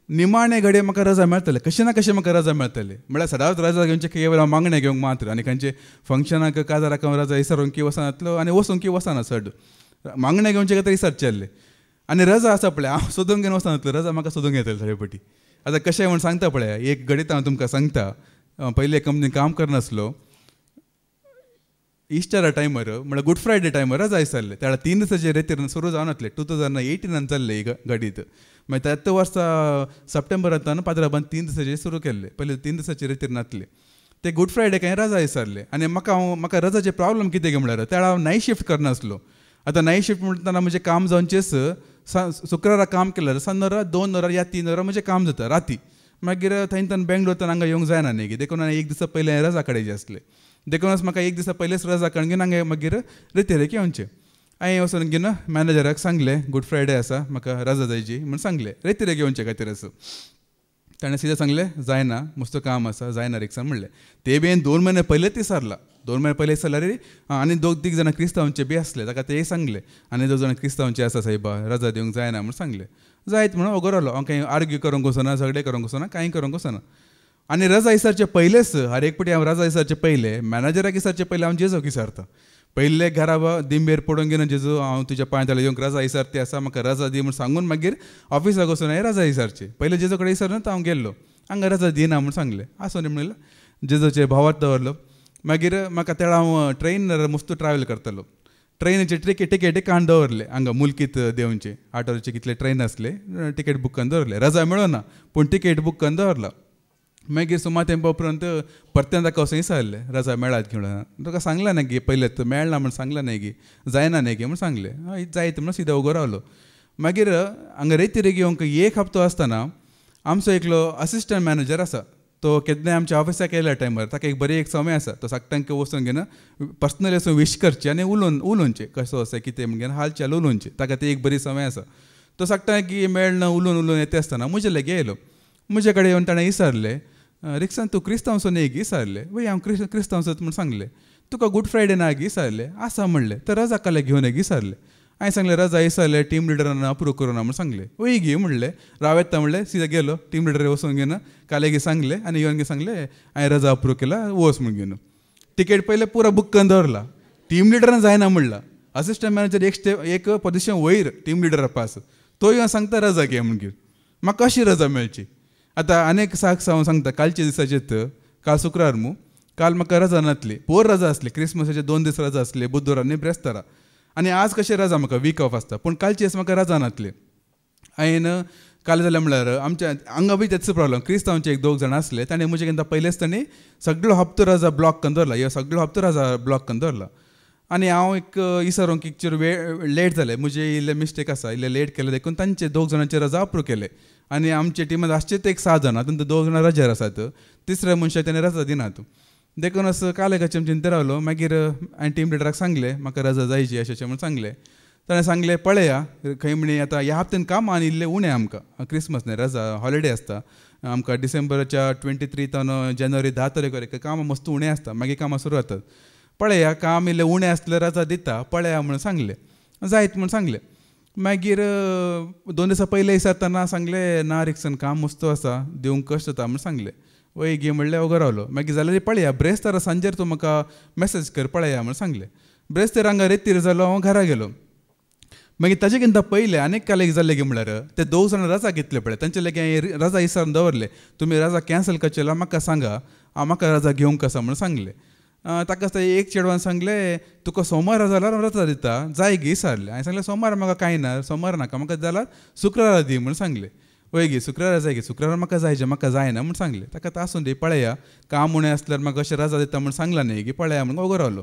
निमाणे घडये म्हाका रजा मेळटले. कशें ना कशें म्हाका रजा मेळटले. म्हळ्यार सदांच रजा घेवचे केवळ हांव मागणें घेवंक मात्र आनी खंयचे फंक्शनाक काजाराक हांव रजा इसरूंक वचनातलो आनी वचूंक वचना चड. मागणें घेवचे खातीर इसरचेल्ले. आनी रजा आसा पळय हांव सोदूंक घेवन वचनातलो. रजा म्हाका सोदूंक येतले थोडे पटी. आतां कशें म्हूण सांगता पळय एक घडीत हांव तुमकां सांगता. पयले कंपनीन काम करनासलो. इस्टरा टायमार म्हळ्यार गुड फ्रायडे टायमार रजा इसरले. त्या 3 दिसाचे रेतीर सुरू जावनातले. 2018 चल्ले ही घडीत. मागीर त्या वर्सा सप्टेंबरांत पाद्राबांत 3 दिसाचे सुरू केल्ले. पयले 3 दिसाचे रेतीर नासले. ते गुड फ्रायडे हांवें रजा इसरले. आनी म्हाका रजाचे प्रॉब्लम कितें गे म्हळ्यार त्या हांव नायट शिफ्ट करनासलो. आतां नायट शिफ्ट म्हणटना म्हणजे काम जावचेच शुक्रारा काम केल्यार 2 वरां 2 वरां या 3 वरां म्हणजे काम जाता राती. मागीर थंयच्यान बेंगलोर हांगा येवंक जायना न्ही देखून एक दिसा पयलें रजा काडची आसली. देखूनच म्हाका एक दिसा पयलेच रजा काडून घेवन हांगा मागीर रेतीरेक येवचें. हांवें वचून घेवन मॅनेजराक सांगलें गुड फ्रायडे आसा म्हाका रजा जायची म्हूण सांगलें रेतीरेक येवचे खातीर असो. ताणें सिधें सांगलें जायना मस्त काम आसा जायना रिक्सान म्हणलें. ते बी 2 म्हयने पयलेच इसरला. 2 म्हयने पयले इसरल्यार आनी 2-3 जाणां क्रिस्तांवांचे बी आसले ताका ते सांगले आनी 2 जाणां क्रिस्तांवांचे आसा सायबा रजा दिवंक जायना म्हूण सांगलें. जायत म्हणून ओगो रावलो. हांव खंय आर्ग्यू करूंक वचना झगडे करूंक वचना कांय करूंक वचना. आनी रजा इसरचे पयलेच हर एक पाटी हांव रजा इसरचे पयले मॅनेजराक इसरचे पयले हांव जेजूक इसरता. पयले घरा दिंबेर पडून घेवन जेजू हांव तुज्या पांय येवंक रजा इसरते आसा म्हाका रजा दी म्हूण सांगून मागीर ऑफिसाक वचून हांवें रजा इसरचे. पयले जेजू कडेन इसरना हांव गेल्लो हांगा रजा दिना म्हूण सांगलें. आसूं न्ही म्हणलें जेजूचे भावार्थ दवरलो. मागीर म्हाका तेळा हांव ट्रेन मस्त ट्रॅवल करतालो. ट्रेनीचे टिकेट काण दवरले हांगा मुल्कीत देंवचे 8 वरांचे कितले ट्रेन आसले, टिकेट बूक करून दवरले. रजा मेळना पूण टिकेट बूक करून दवरला. मागीर सुमार तेंपा उपरांत परतें ताका वचून विचारलें रजा मेळात की म्हणून. तुका सांगलां न्ही गे पयलेंच मेळना म्हण सांगलां न्ही गे, जायना न्ही गे म्हण सांगलें. हय जायत म्हणून सिदा उगो रावलो. मागीर हांगा रेती घेवंक 1 हप्तो आसतना आमचो एकलो असिस्टंट मॅनेजर आसा, तो केन्नाय आमच्या ऑफिसाक येयल्या टायमार ताका एक बरी एक समय आसा. तो साकटांक वचून घेवन पर्सनली वचून विश करचें आनी उलोवचें कशें आसा कितें म्हण हालचाल उलोवचें. ताका ती एक बरी समय आसा. तो साकटांक मेळना उलोवन येता आसतना म्हजे लागीं येयलो. म्हजे कडेन येवन ताणें विचारलें, रिक्सान तूं क्रिस्तांवचो न्ही गी विचारलें. वय हांव क्रिस्तांवचो म्हूण सांगलें. तुका गूड फ्रायडे ना गी विचारलें. आसा म्हणलें. तर रजा काले घेवन गी विचारलें. हांवें सांगलें रजा विचारलें टीम लिडरान अप्रूव करूना म्हूण सांगलें. वय गी म्हणलें. राव येता म्हणलें. सिदा गेलो टीम लिडर वचून घेवन कालेगी सांगलें आनी येवन सांगलें हांवें रजा अप्रूव केला वच म्हूण घेवन. टिकेट पयलें पुरो बूक करून दवरला. टीम लिडरान जायना म्हणला. असिस्टंट मॅनेजर एक पोजिशन वयर टीम लिडरा पास. तो येवन सांगता रजा घे म्हूण घेवन. म्हाका कशी रजा मेळची. आतां आनीक हांव सांगता कालच्या दिसाचेर काल शुक्रार मू काल म्हाका रजा नासली. पोर रजा आसली. क्रिसमसाचे 2 दीस रजा आसली बुधवार आनी ब्रेस्तारा. आनी आज कशें रजा म्हाका वीक ऑफ आसता. पूण कालचे दीस म्हाका रजा नासली. हांवें काल जाल्यार म्हणल्यार आमच्या हांगा बी तेच प्रॉब्लम. क्रिस्तांवचे 1-2 जाण आसले ताणें म्हजे केन्ना पयलेच ताणें सगळो हप्तो रजा ब्लॉक करून दवरला. ह्यो सगळो हप्तो रजा ब्लॉक करून दवरला. आनी हांव एक विचारूंक एक वेळ लेट जालें. म्हजे इल्ले मिस्टेक आसा. इल्ले लेट केले देखून तांचे 2 जाणांचे रजा अप्रूव केले. आनी आमचे टिमांत आसचेच एक 6 जाणां तातूंत 2 जाणां रजेर आसात. तिसऱ्या मनशाक ताणें रजा दिनात. देखून असं काल एकाचे चिंते रावलो. मागीर हांवें टीम लिडराक सांगलें म्हाका रजा जायची अशें म्हूण सांगलें. ताणें सांगलें पळया खंय म्हणी आतां ह्या हप्त्यान कामां आनी इल्लें उणें आमकां. क्रिसमस न्ही रजा हॉलिडे आसता आमकां. डिसेंबराच्या 23 जानेवारी 10 तारखेर कामां मस्त उणें आसता. मागीर कामां सुरू जातात. पळया काम इल्लें उणें आसल्यार रजा दिता पळया म्हणून सांगलें. जायत म्हूण सांगलें. मागीर 2 दिसां पयले विचारतना सांगलें ना रिक्सन काम मस्त आसा दिवंक कश्ट जाता म्हूण सांगलें. वय गे म्हणलें वगो रावलो. मागीर जाल्यार पळया ब्रेस्तारा सांजेर तूं म्हाका मॅसेज कर पळया म्हूण सांगलें. ब्रेस्तार हांगा रेतीर जालो हांव घरा गेलो. मागीर ताजे किंता पयलें आनीक काल एक जाल्लें गे म्हळ्यार ते 2 जाणां रजा घेतले पळय तांचे लागीं हांवें रजा विचारून दवरलें. तुमी रजा कॅन्सल करचें जाल्यार म्हाका सांगा हांव म्हाका रजा घेवंक आसा म्हूण सांगलें. ताका एक चेडवान सांगलें तुका सोमार जाल्यार रजा दिता जाय गी विचारलें. हांवें सांगलें सोमार म्हाका कांय ना सोमार नाका म्हाका जाल्यार शुक्रारा दी म्हूण सांगलें. वय गे शुक्रारा जाय गे शुक्रारा म्हाका जायचें म्हाका जायना म्हूण सांगलें. ताका आसूं दी पळया काम उणें आसल्यार म्हाका अशें रजा दिता म्हूण सांगलां न्ही गे पळया म्हणून वगो रावलो.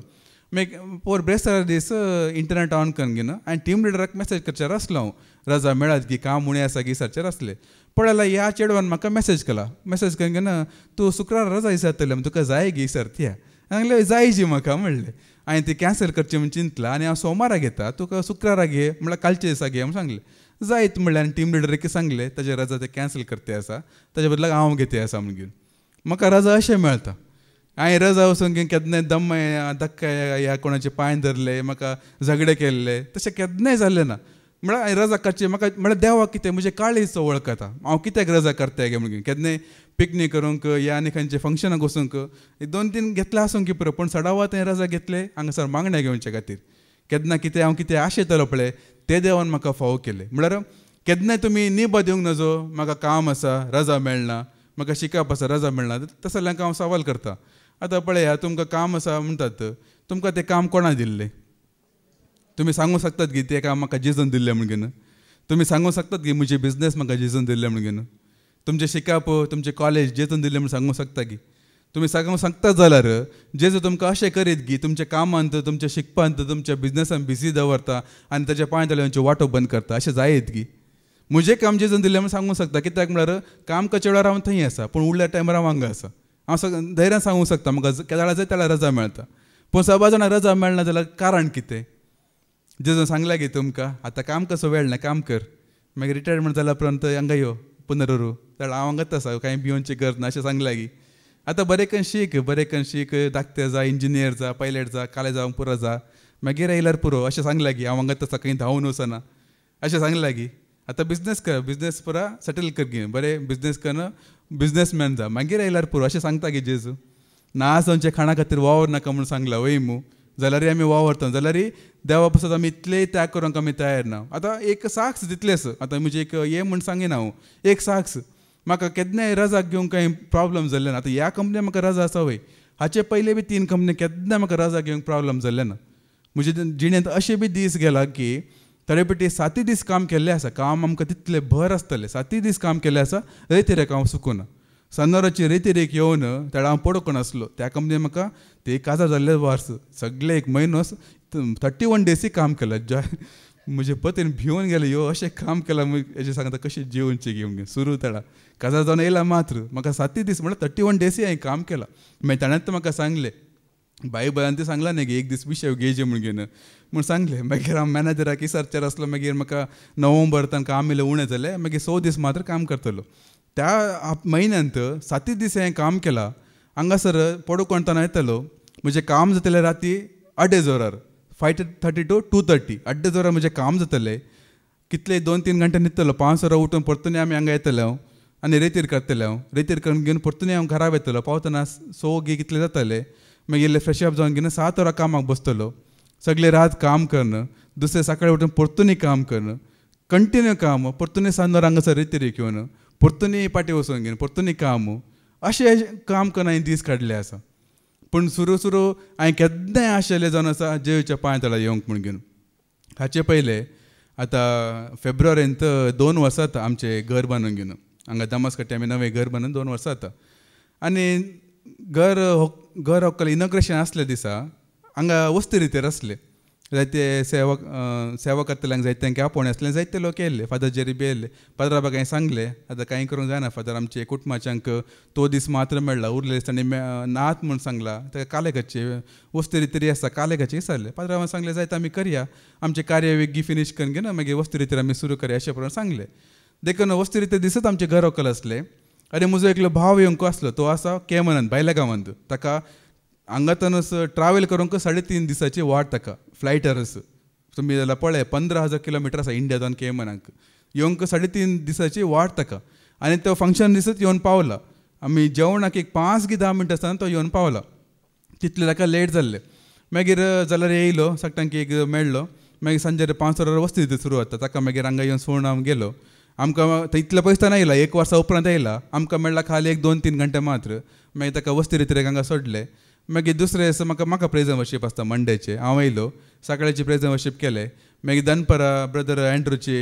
मागीर पोर ब्रेस्तारा दीस इंटरनेट ऑन करून घेवन हांवें टीम लिडराक मॅसेज करचेर आसलो हांव रजा मेळत की काम उणें आसा की विचारचेर आसलें. पळयल्यार ह्या चेडवान म्हाका मॅसेज केला. मॅसेज करून घेवन तूं शुक्रारा रजा विचारतलें तुका जाय गी विचारती. सांगलें जायची म्हाका म्हणलें. हांवें ती कॅन्सल करचें म्हूण चिंतलां आनी हांव सोमारा घेता तुका शुक्रारा घे म्हळ्यार कालचे दिसा घे म्हूण सांगलें. जायत म्हणलें आनी टीम लिडराक सांगलें ताजे रजा ते कॅन्सल करते आसा ताजे बदलाक हांव घेते आसा म्हूण घेवन. म्हाका रजा अशें मेळटा. हांवें रजा वचून घेवन केन्नाय दम धक्का ह्या कोणाचे पांय धरले म्हाका झगडे केल्ले तशें केन्नाय जाल्लें ना. म्हळ्यार हांवें रजा करचें म्हाका म्हळ्यार देवाक कितें म्हजें काळीज वळखता हांव कित्याक रजा करता गे म्हणून. केन्नाय पिकनीक करूंक या आनी खंयचे फंक्शनाक वचूंक 2-3 घेतले आसूंक की पुरो. पूण सडावत हांवें रजा घेतले हांगासर मागण्या घेवचे खातीर. केन्ना कितें हांव कितें आशेतलो पळय ते देवान म्हाका फावो केलें. म्हळ्यार केन्नाय तुमी निबा दिवंक नजो म्हाका काम आसा रजा मेळना म्हाका शिकप आसा रजा मेळना तस जाल्यांक हांव सवाल करता. आतां पळया तुमकां काम आसा म्हणटात तुमकां तें काम कोणा दिल्लें. तुमी सांगूंक शकतात की तें काम म्हाका जेजून दिल्लें म्हूण घेवन. तुमी सांगूंक शकतात की म्हजे बिझनेस म्हाका जेजून दिल्लें म्हूण घेवन. तुमचें शिकप तुमचें कॉलेज जेजून दिल्लें म्हूण सांगूंक शकता की. तुमी सांगूंक शकतात जाल्यार जेजू तुमकां अशें करीत की तुमच्या कामांत तुमच्या शिकपांत तुमच्या बिझनेसान बिजी दवरता आनी ताच्या पांय तळयांचे वाटो बंद करता अशें जायत की. म्हजें काम जेजून दिल्लें म्हूण सांगूंक शकता कित्याक म्हळ्यार काम करचे वेळार हांव थंय आसा पूण उरल्या टायमार हांव हांगा आसा. हांव धैर्यान सांगूंक शकता म्हाका केदाळा जाय त्याला रजा मेळटा. पूण सवा जाणां रजा मेळना जाल्यार कारण कितें. जेजून सांगलां की तुमकां आतां काम कसो वेळ ना काम कर मागीर रिटायरमेंट जाल्या उपरांत हांगा यो पुनरू जाल्यार हांव हांगाच आसा कांय भिवनची गरज ना अशें सांगलां की. आतां बरें करून शीक धाकटें जा इंजिनियर जा पायलट जा काले जावंक पुरो जा मागीर येयल्यार पुरो अशें सांगलां की. हांव हांगाच आसा खंय धांवून वचना अशें सांगलां की. आतां बिझनेस कर बिझनेस पुरा सेटल कर गे बरें बिझनेस करन बिझनेसमॅन जा मागीर येयल्यार पुरो अशें सांगता की जेजू. ना आमच्या खाणा खातीर वावर नाका म्हूण सांगला वय मू जाल्यार आमी वावरता जाल्यार देवा पासून आमी इतले त्याग करूंक आमी तयार ना. आतां एक साक्स दितलेस आतां म्हणजे एक हें म्हूण सांगिना हांव एक साक्स म्हाका केन्नाय रजा घेवंक कांय प्रॉब्लम जाल्ले ना. आतां ह्या कंपनीन म्हाका रजा आसा वय हाचे पयले बी 3 कंपनी केन्ना म्हाका रजा घेवंक प्रॉब्लम जाल्ले ना. म्हणजे जिणेंत अशे बी दीस गेला की थोडे पेटी 7 दीस काम केल्लें आसा, काम आमकां तितले भर आसतलें, 7 दीस काम केल्लें आसा, रेतीरेक हांव सुकूना. सनोराची रेतीरेक येवन तेडा हांव पडूंक नासलो. त्या कंपनीन म्हाका ते काजार जाल्ले वर्स सगळे एक म्हयनो 31 डेसी काम केलां. म्हजे पतीन भिवून गेले, ह्यो अशें काम केलां हेजे सांगता कशें जेवनचें घेवंक सुरू तेडा काजार जावन येयला मात्र म्हाका 7 दीस म्हणल्यार 31 डेसी हांवें काम केलां. मागीर ताणेंच म्हाका सांगलें, बायन ते सांगला न्ही की एक दीस विशय घेयचे म्हूण सांगलें. मागीर हांव मॅनेजराक इसारचेर आसलो. मागीर म्हाका नोव्हेंबर तांकां काम इल्लें उणें जालें. मागीर 6 दीस मात्र काम करतलो. त्या म्हयन्यांत 7 दीस हांवें काम केलां. हांगासर पडूंक येतलो. म्हजें काम जातलें राती 8 जोरार 5:30 to 2:30 8 जोरार म्हजें काम जातलें. कितले 2-3 घंटे न्हिदतलो. 5 वरां उठून परतून आमी हांगा येतले हांव आनी रेतीर करतले हांव. रेतीर करून घेवन परतून हांव घरा येतलो. पावतना 6 कितले जातले. मागीर इल्लें फ्रेश अप जावन घेवन 7 वरां कामाक बसतलो. सगळे रात काम करणं. दुसरे सकाळी उठून परतून काम करणं. कंटिन्यू काम. परतून सांजोर हांगासर रेतीर येवन परतून पाटी वचून घेवन परतून काम. अशें काम करून हांवें दीस काडले आसा. पूण सुरू हांवें केन्नाय आशिल्लें जावन आसा जेवीच्या पांय तळा येवंक म्हूण घेवन. हाचे पयले आतां फेब्रुवारींत 2 वर्सां जाता आमचें घर बांदून घेवन. हांगा दमास्कट्टी आमी नवें घर बांदून 2 वर्सां जाता. आनी घर होकलें इनॉग्रेशन आसले दिसा हांगा वस्ती रितीर आसले. जायते सेवा करतल्यांक जायत्यांक आपोवणें आसलें. जायते लोक येयल्ले. फादर जेरी बी येयल्ले. फादराक हांवें सांगलें आतां कांय करूंक जायना फादर, आमचे कुटुंबाच्यांक तो दीस मात्र मेळ्ळा. उरलेले दिस तांणी नात म्हूण सांगला. ताका कालेकाची वस्ती रितीर आसा कालेकाची विचारलें. फादराक हांवें सांगलें जायते आमी करया. आमचे कार्य वेगी फिनीश करून घेवन मागीर वस्ती रितीर आमी सुरू करया अशें प्रमाणे सांगलें. देखून वस्ती रितीर दिसत आमचे घर व्हंकल आसले. आनी म्हजो एकलो भाव येवंक आसलो. तो आसा केमनांत भायल्या गांवांत. ताका हांगातनूच ट्रॅवल करूंक 3.5 दिसाची वाट. ताका फ्लायटारच तुमी जाल्यार पळय 15,000 किलोमिटर आसा इंडियांतल्यान केमनांक. येवंक 3.5 दिसाची वाट ताका. आनी तो फंक्शन दिसत येवन पावला. आमी जेवणाक एक 5 की 10 मिनटां आसतना तो येवन पावला. तितले ताका लेट जाल्ले. मागीर जाल्यार येयलो. सकाळीं एक मेळ्ळो. मागीर सांजेर 5 वरां वस्ती रितीर सुरू जाता. ताका मागीर हांगा येवन सोडून हांव गेलो. आमकां इतले पयस ताणें येयला 1 वर्सा उपरांत येयला. आमकां मेळ्ळा खाली 1-2-3 घंटे मात्र. मागीर ताका वस्ती रितीरेक हांगा सोडलें. मागीर दुसरे दिसा म्हाका प्रेजन वर्शीप आसता मंडेचे. हांव येयलो. सकाळची प्रेजन वर्शीप केलें. मागीर दनपरां ब्रदर एंड्रूची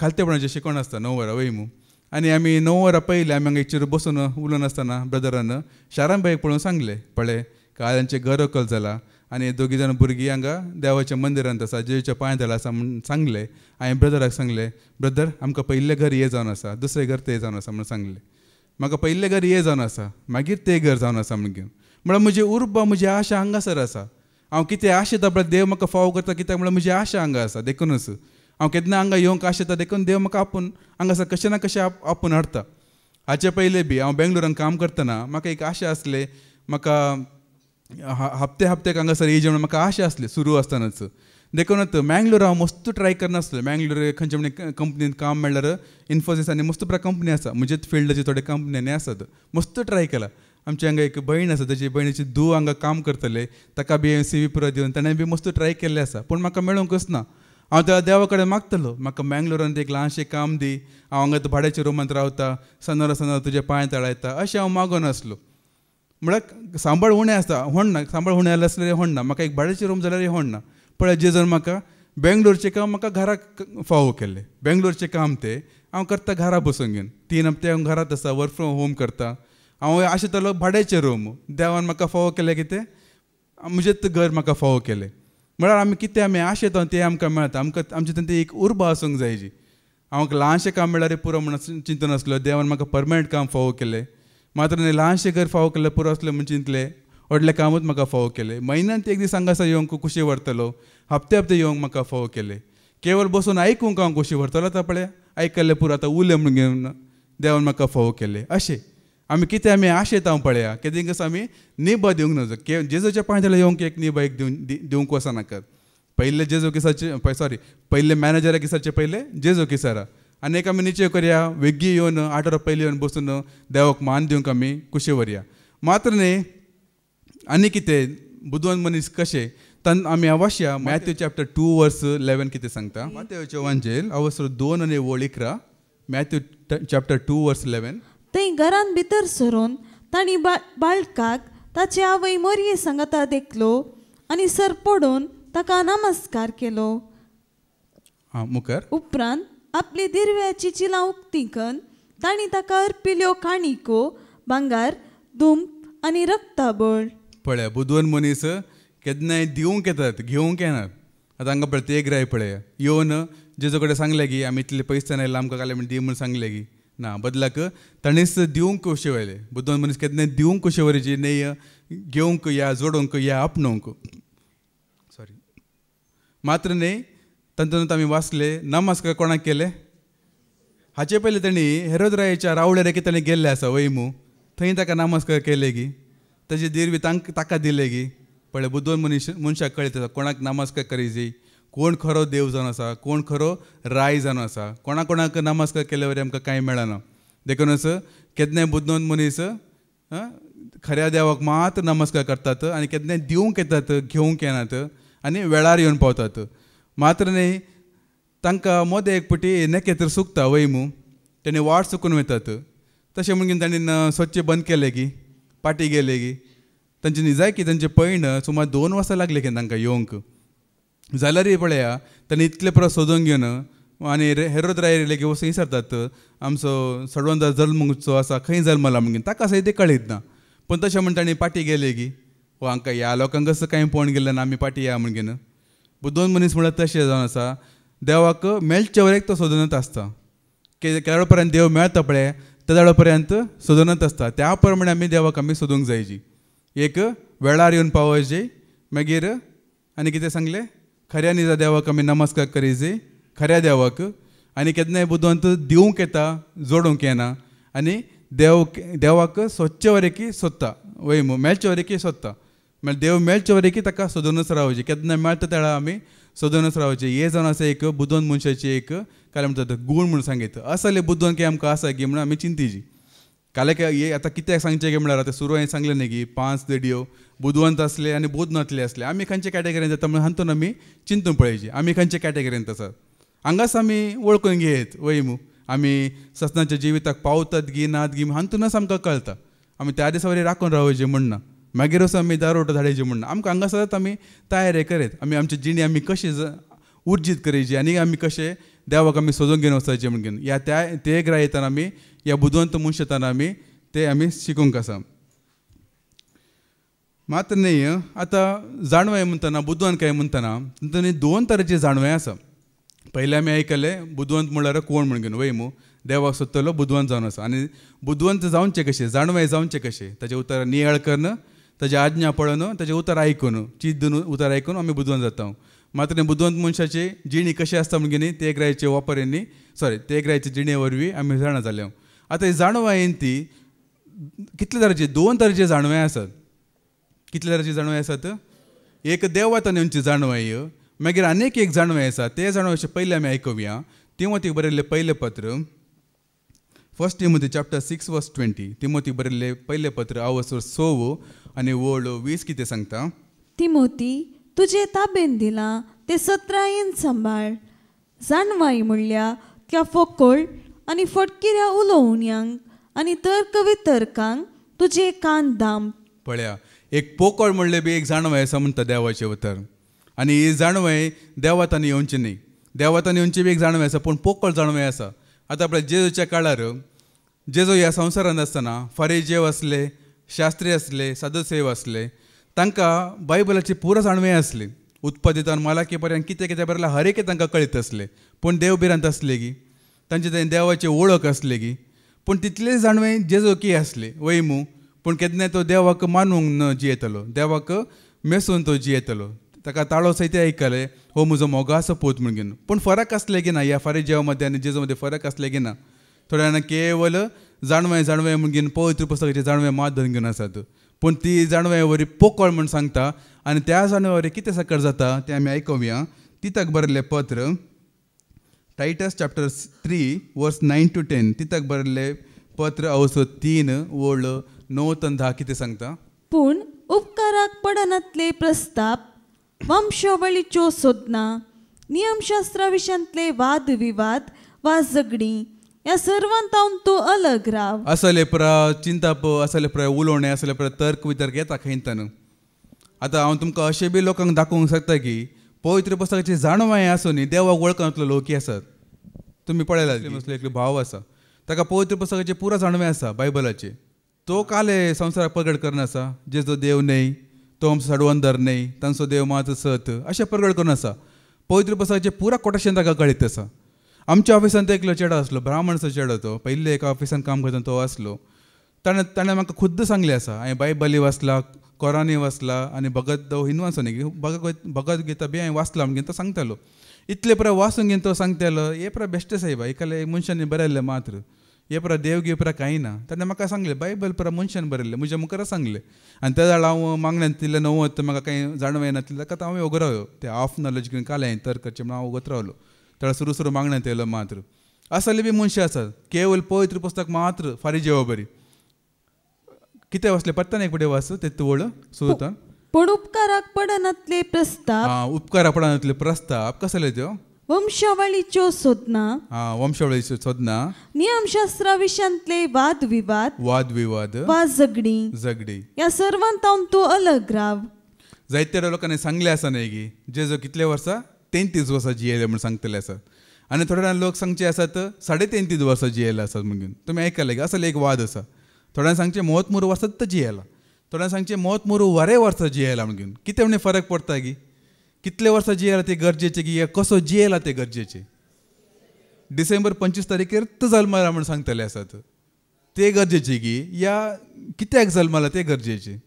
खालतेपणाचें शिकोवण आसता 9 वरां वयमू. आनी आमी 9 वरां पयलीं आमी हांगा एकचेर बसून उलोवन आसतना ब्रदरान शारांबाईक पळोवन सांगलें, पळय काल तांचें घर व्हंकल जालां आनी 2 जाण भुरगीं हांगा देवाच्या मंदिरांत आसा, जेवीच्या पांय तळा आसा म्हूण सांगलें. हांवें ब्रदराक सांगलें, ब्रदर आमकां पयलें घर हें जावन आसा, दुसरें घर तें जावन आसा म्हूण सांगलें. म्हाका पयलें घर हें जावन आसा, मागीर तें घर जावन आसा म्हूण घेवन. म्हळ्यार म्हजी उर्बा म्हजी आशा हांगासर आसा. हांव कितें आशेता पळय देव म्हाका फाव करता. कित्याक म्हळ्यार म्हजी आशा हांगा आसा. देखूनच हांव केन्ना हांगा येवंक आशेता. देखून देव म्हाका आपूण हांगासर कशें ना कशें आपूण हाडटा. हाचे पयलें बी हांव बेंगलोरान काम करतना म्हाका एक आशा आसली. म्हाका हप्त्याक हांगासर येवचें म्हणून म्हाका आशा आसली सुरू आसतनाच. देखूनच मँगलोर हांव मस्त ट्राय करनासलो. मँगलोर खंयचे म्हणजे कंपनींत काम म्हणल्यार इन्फोसीस आनी मस्त प्रकार कंपनी आसा. म्हजेच फिल्डाचे थोडे कंपनी आसात. मस्त ट्राय केला. आमची हांगा एक भयण आसा, ताची भयणीची धूव हांगा काम करतले. ताका बी CV पुरो दिवन ताणें बी मस्त ट्राय केल्लें आसा. पूण म्हाका मेळूंकच ना. हांव त्या देवा कडेन मागतलो, म्हाका मँगलोरांत एक ल्हानशें काम दी. हांव हांगा भाड्याच्या रुमांत रावता. सनोरा तुजे पांय तळायता अशें हांव मागून आसलो. म्हळ्यार सांबाळ उणें आसता होणना. सांबाळ उणें जाल्यार आसल्यार होणना. म्हाका एक भाड्याचें रूम जाल्यार होणना. पळय जेजून म्हाका बेंगलोरचें काम म्हाका घराक फावो केलें. बेंगलोरचें काम तें हांव करता घरा बसून घेवन. 3 हप्ते हांव घरांत आसा, वर्क फ्रॉम होम करता. हांव आशितालो भाड्याचें रूम. देवान म्हाका फावो केलें कितें, म्हजेंच घर म्हाका फावो केलें. म्हळ्यार आमी कितें आमी आशेता तें आमकां मेळटा. आमकां आमचे तें एक उर्बा आसूंक जाय जी. हांव ल्हानशें काम म्हळ्यार पुरो म्हणून चिंतून आसलो. देवान म्हाका परमनंट काम फावो केलें. मात्र न्ही ल्हानशें घर फावो केलें पुरो आसलें म्हूण चिंतलें. व्हडलें कामूच म्हाका फावो केलें. म्हयन्यांत एक दीस हांगासर येवंक कुशी व्हरतलो. हप्ते येवंक म्हाका फावो केलें. केवळ बसून आयकूंक हांव कुशी व्हरतलो. आतां पळय आयकल्लें पुरो आतां उलें म्हूण घेवन देवान म्हाका फावो केलें. अशें आमी कितें आमी आशेता पळया. केदींकच आमी निबा दिवंक नजो. जेजूच्या पांय येवंक एक निबा एक दिवंक वचनाकात. पयले जेजू किसाचे पयले मॅनेजराक विचारचे पयले जेजू किसारा. आनी एक आमी निश्चय करया वेग्गी येवन 8 वरां पयलीं येवन बसून देवाक मान दिवंक आमी कुशी व्हरया. मात्र न्ही आनी कितें बुदवंत मनीस कशें तन आमी अवश्य मॅथ्यू चॅप्टर 2:11 कितें सांगता. माथेवाचें वांजेल अवसर 2 आनी 11 मॅथ्यू चॅप्टर 2:11.
थंय घरान भितर सरून तांणी बाळकाक ताचे आवय मोरये सांगता देखलो आनी सर पडून ताका नमस्कार केलो.
मुखार
उपरांत आपली दिरव्याची चिलां उक्ती करून तांणी ताका अर्पिल्ल्यो काणिको भांगार धूप आनी रक्ताबळ.
पळया बुदवन मनीस केन्नाय दिवंक येतात घेवंक येनात. आतां हांगा पळय ते एक राय पळया येवन जेजो कडेन सांगलें की आमी इतले पयस आयला आमकां काले म्हण दी म्हूण सांगलें की ना बदलाक ताणीच दिवंक कशें वयले. बुदवन मनीस केन्नाय दिवंक कशें वरची न्हय घेवंक या जोडोवंक या आपणोवंक सॉरी मात्र न्हय. तातूंत आमी वाचले नमस्कार कोणाक केले हाचे पयलीं तांणी हेरोदरायेच्या रावळेर एके ताणें गेल्ले आसा वैमू थंय ताका नमस्कार केले की ताची दिरवी ताका दिले की पळय बुदवन मनशाक कळटा कोणाक नमस्कार करीची कोण खरो देव जावन आसा कोण खरो राय जावन आसा. कोणा कोणाक नमस्कार केले वरी आमकां कांय मेळना. देखूनच केन्नाय बुदवन मनीस खऱ्या देवाक मात नमस्कार करतात आनी केन्नाय दिवंक येतात घेवंक येनात आनी वेळार येवन पावतात. मात्र न्हय तांकां मोदें एक पटी नेकेत्र सुकता वैमू तेणी वाट चुकून वतात. तशें म्हणून ताणीन स्वच्छ बंद केलें की पाटी गेले की तांचे न्ही जाय की तांचे पैण सुमार 2 वर्सां लागले की तांकां येवंक. जाल्यारय पळया ताणें इतले परस सोदून घेवन आनी हेरोदराय लेगीत वचून विचारतात आमचो सडवंदा जल्मचो आसा खंय जल्मला म्हणून ताका सय ते कळीत ना. पूण तशें म्हण ताणें पाटी गेले की हो हांकां ह्या लोकांक कसो कांय पळोवन गेलें ना आमी पाटी या म्हणून. बुदवन मनीस म्हणल्यार तशें जावन आसा देवाक मेळचे वरेक तो सोदूनच आसता. केदो पर्यंत देव मेळटा पळय त्या वेळा पर्यंत सोदूनच आसता. त्या प्रमाणे आमी देवाक आमी सोदूंक जायची. एक वेळार येवन पावची मागीर आनी कितें सांगलें खऱ्यांनी देवाक आमी नमस्कार करीची खऱ्या देवाक आनी केन्नाय बुदवंत दिवंक येता जोडूंक येना आनी देवाक स्वच्छ वरेकी सोदता वैमू मेळचे वरेकी सोदता. म्हळ्यार देव मेळचे वरेकी ताका सोदूनच रावची केन्ना मेळटा त्या वेळा आमी सोदूनच रावचे. हे जावन आसा एक बुदवन मनशाची एक काय म्हणटात गूण म्हणून सांगितलं. असले बुदवन की आमकां आसा की म्हणून आमी चिंतीची. काले हे आतां कित्याक सांगचें की म्हळ्यार आतां सुरू हांवें सांगलें न्ही की 5 देडयो बुदवंत आसले आनी बुध नातले आसले. आमी खंयचे कॅटेगरींत जाता म्हणून हातून आमी चिंतून पळयची आमी खंयचे कॅटेगरींत आसात. हांगाच आमी वळखून घेयत वैमू आमी ससनाच्या जिविताक पावतात गी नात गी हातूनच आमकां कळटा. आमी त्या दिसा वरी राखून रावचें म्हणना मागीर वचून आमी दारोट धाडयचें म्हणना. आमकां हांगासरच आमी तयारी करीत आमी आमची जिणी आमी कशी उर्जीत करची आनी आमी कशें देवाक आमी सोदून घेवन वचपाचें म्हणून ह्या ते एक रायतान आमी ह्या बुदवंत मनशान आमी ते आमी शिकूंक आसा. मात्र न्हय आतां जाणवाय म्हणटना बुदवन काय म्हणटना तातूंत 2 तरेची जाणवाय आसा. पयलें आमी आयकलें बुदवंत म्हणल्यार कोण म्हणून वैमू देवाक सोदतलो बुदवंत जावन आसा. आनी बुदवंत जावचें कशें जाणवाय जावचें कशें ताचें उतर नियाळ करून ताची आज्ञा पळोवन ताचें उतर आयकून चिंत दिवन उतर आयकून आमी बुदवंत जाता. मात्र बुदवंत मनशाची जिणी कशी आसता म्हणून ते ग्रायचे वापरींनी ते ग्रायचे जिणे वरवीं आमी जाणा जाल्या. आतां ही जाणवायेन ती कितले तरेची 2 तरेची जाणवाय आसात. कितले तरेची जाणवाय आसात. एक देवतांची जाणवाय मागीर आनीक एक जाणवाय आसा. ते जाणवायचे पयले आमी आयकुया. तिमोथीक बरयल्लें पयलें पत्र 1 Timothy chapter 6 verse 20. तिमोथीक बरयल्लें पयलें पत्र 6 आनी 20 कितें सांगता.
तिमोथी तुजे ताबेन दिलां ते सत्रायेन सांबाळ. जाणवाय म्हणल्या त्या फोकोळ आनी फटकिऱ्या उलोवण्यांक आनी तर्क वितर्कांक तुजे कान दाम.
पळया एक पोकळ म्हणले बी एक जाणवाय आसा म्हणटा देवाचें उतर. आनी ही जाणवाय देवातांनी येवची न्ही. देवातांनी येवची बी एक जाणवाय आसा पूण पोकळ जाणवाय आसा. आतां आपल्या जेजूच्या काळार जेजू ह्या संवसारांत आसतना फारीजेव आसले शास्त्री आसले साधुसेव आसले तांकां बायबलाची पुरो जाणवाय आसली. उत्पदितान मालाकी पर्यंत कितें कितें बरयलां हर एक तांकां कळीत आसलें. पूण देव बिरांत आसले की तांचे थंय देवाची वळख आसली की पूण तितलेच जाणवाय जेजू की आसली वैमू. पूण केन्नाय तो देवाक मानूंक न जियेतलो देवाक मेसून तो जियेतलो. ताका ताळो सयते आयकले हो म्हजो मोगा आसा पूत म्हणून. पूण फरक आसले की ना ह्या फारीजेवा मदें आनी जेजू मदें फरक आसले की ना. थोड्या जाणां केवल जाणवाय म्हणून पवित्र पुस्तकाची जाणवाय मात धरून घेवन आसात. पूण ती जाणवाय वरी पोकळ म्हूण सांगता आनी त्या जाणवाय वरी कितें साकर जाता तें आमी आयकुया. तिताक बरयल्लें पत्र टायटस चॅप्टर 3 वर्स 9 to 10. तिताक बरयल्लें पत्र अवसो 3 वळ 9 ते 10 कितें सांगता.
पूण उपकाराक पडनातले प्रस्ताप वंशावळीच्यो सोदना नियमशास्त्रा विशयांतले वाद विवाद वा झगडीं ह्या सर्वांतावन तूं अलग राव.
असले पुरा चिंताप असले पुरा उलोवणे असले पुरा तर्क वितर्क येता खंयतान. आतां हांव तुमकां अशें बी लोकांक दाखोवंक शकता की पवित्र पुस्तकाची जाणवाय आसूं न्ही देवाक वळखनातलो लोक आसात. तुमी पळयला एक भाव आसा ताका पवित्र पुस्तकाचे पुरा जाणवे आसा बायबलाचे. तो काले संवसाराक प्रगट करना आसा जेजो देव न्हय, तो आमचो सडवंदर न्हय, तांचो देव मात सत अशें प्रगट करून आसा. पवित्र पुस्तकाचे पुरा कोटेशन ताका कळीत आसा. आमच्या ऑफिसान तो एकलो चेडो आसलो, ब्राह्मणचो चेडो. तो पयले एका ऑफिसान काम करता तो आसलो. ताणें म्हाका खुद्द सांगलें आसा हांवें बायबली वाचला, कोरानी वाचला आनी भगत हिंदवांचो न्ही भगत गीता बी हांवें वाचला म्हणून तो सांगतालो. इतले पुरा वाचून घेवन तो सांगतालो हे पुरा बेश्टे साहेब एकाले मनशांनी बरयल्ले मात्र हे पुरा देवगी पुरा कांय ना. ताणें म्हाका सांगलें बायबल पुरा मनशान बरयल्लें म्हज्या मुखार सांगलें. आनी त्या वेळार हांव मागण्यान तितलें नवत म्हाका कांय जाणवें ना ताका हांवें वगत रावलो. ते हाफ नॉलेज घेवन कालें तर्क करचें म्हणून हांव वगत रावलो. त्यावेळार सुरू सुरू मागण्यात येयलो मात्र. असले बी मनशां आसात केवल पवित्र पुस्तक मात्र फारी जेवा बरी. कितें वाचलें पत्तान एक फुडें वाच ते तुवळ सुरतान.
पण उपकाराक पडनातले प्रस्ताव.
उपकाराक पडनातले प्रस्ताव कसले त्यो?
वंशावळीच्यो सोदना.
वंशावळीच्यो सोदना.
नियमशास्त्रा विशयांतले वादविवाद वा झगडी ह्या सर्वांतावन तूं अलग राव.
जायत्या लोकांनी सांगले आसा न्हय की जेजो कितले वर्सां 33 वर्सां जियेले म्हणून सांगतले आसात. आनी थोडे जाण लोक सांगचे आसात 33.5 वर्सां जियेले आसात म्हणून. तुमी आयकले की असले एक वाद आसा. थोड्यांक सांगचे 33 वर्सां जियेला, थोड्यांक सांगचे 33 वर्सां जियेला म्हणून. कितें म्हणे फरक पडटा की कितले वर्सां जियेला ते गरजेचे की कसो जियेला ते गरजेचे. डिसेंबर 25 तारखेर तो जल्मला म्हणून सांगतले आसात ते गरजेचे की या कित्याक जल्मला ते गरजेचे.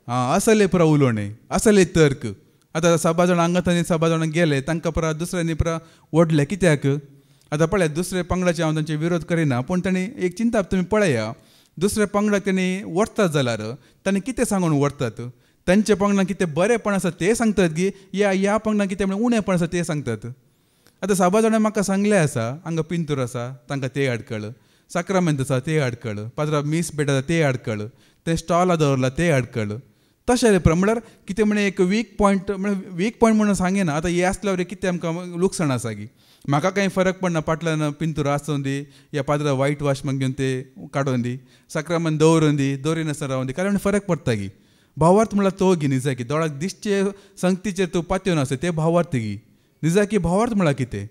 असले पुरा उलोवणे असले तर्क. आतां 6 जाणां हांगात आनी 6 जाणां गेले तांकां पुरा दुसऱ्यांनी पुरा ओडले कित्याक. आतां पळयात दुसरे पंगडाचे हांव तांचे विरोध करिना पूण तांणी एक चिंता तुमी पळया दुसऱ्या पंगडाक तांणी वडतात जाल्यार तांणी कितें सांगून वडतात. तांचे पंगडाक कितें बरेंपण आसा ते सांगतात की ह्या पंगडाक कितें उणेंपण आसा ते सांगतात. आतां 6 जाणां म्हाका सांगले आसा हांगा पिंतूर आसा तांकां ते हाडकळ, साक्रामेंत आसा ते हाडकळ, पाद्रा मीस भेट आसा ते हाडकळ, ते स्टॉला दवरला ते हाडकळ. तशें म्हणल्यार कितें म्हणे एक वीक पॉयंट म्हणून सांगेना. आतां हे आसल्यावर कितें आमकां लुकसाण आसा की म्हाका कांय फरक पडना पाटल्यान पिंतूर आसूं दी या पाद्रा वायट वॉश घेवन ते काडून दी, साक्रामेंत दवरून दी, दवरिनासतना रावून दी कारण फरक पडटा की. भावार्थ म्हणल्यार तो घे निजा की दोळाक दिसचे संगतीचेर तूं पातयेवन आसा ते भावार्थ घे निजा की. भावार्थ म्हळ्यार कितें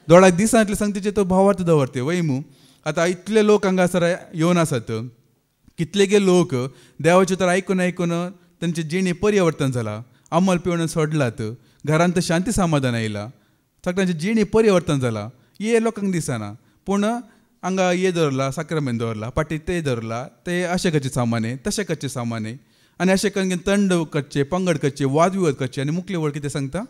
दोळाक दिसांतले संगतीचेर तो भावार्थ दवरते वैमू. आतां इतले लोक हांगासर येवन आसात कितलेगे लोक देवाचे तर आयकून तांचे जिणे परिवर्तन जाला, अंमल पिवण सोडलात, घरांत शांती समाधान आयला, सगळ्यांचे जिणे परिवर्तन जाला. हे लोकांक दिसना पूण हांगा हे दवरला साक्रामेंत दवरला पाटी ते दवरला ते अशें करचे सामाने तशें करचे सामाने आनी अशें करून तंड करचे पंगड करचे वादविवाद करचे आनी मुखले वळ कितें सांगता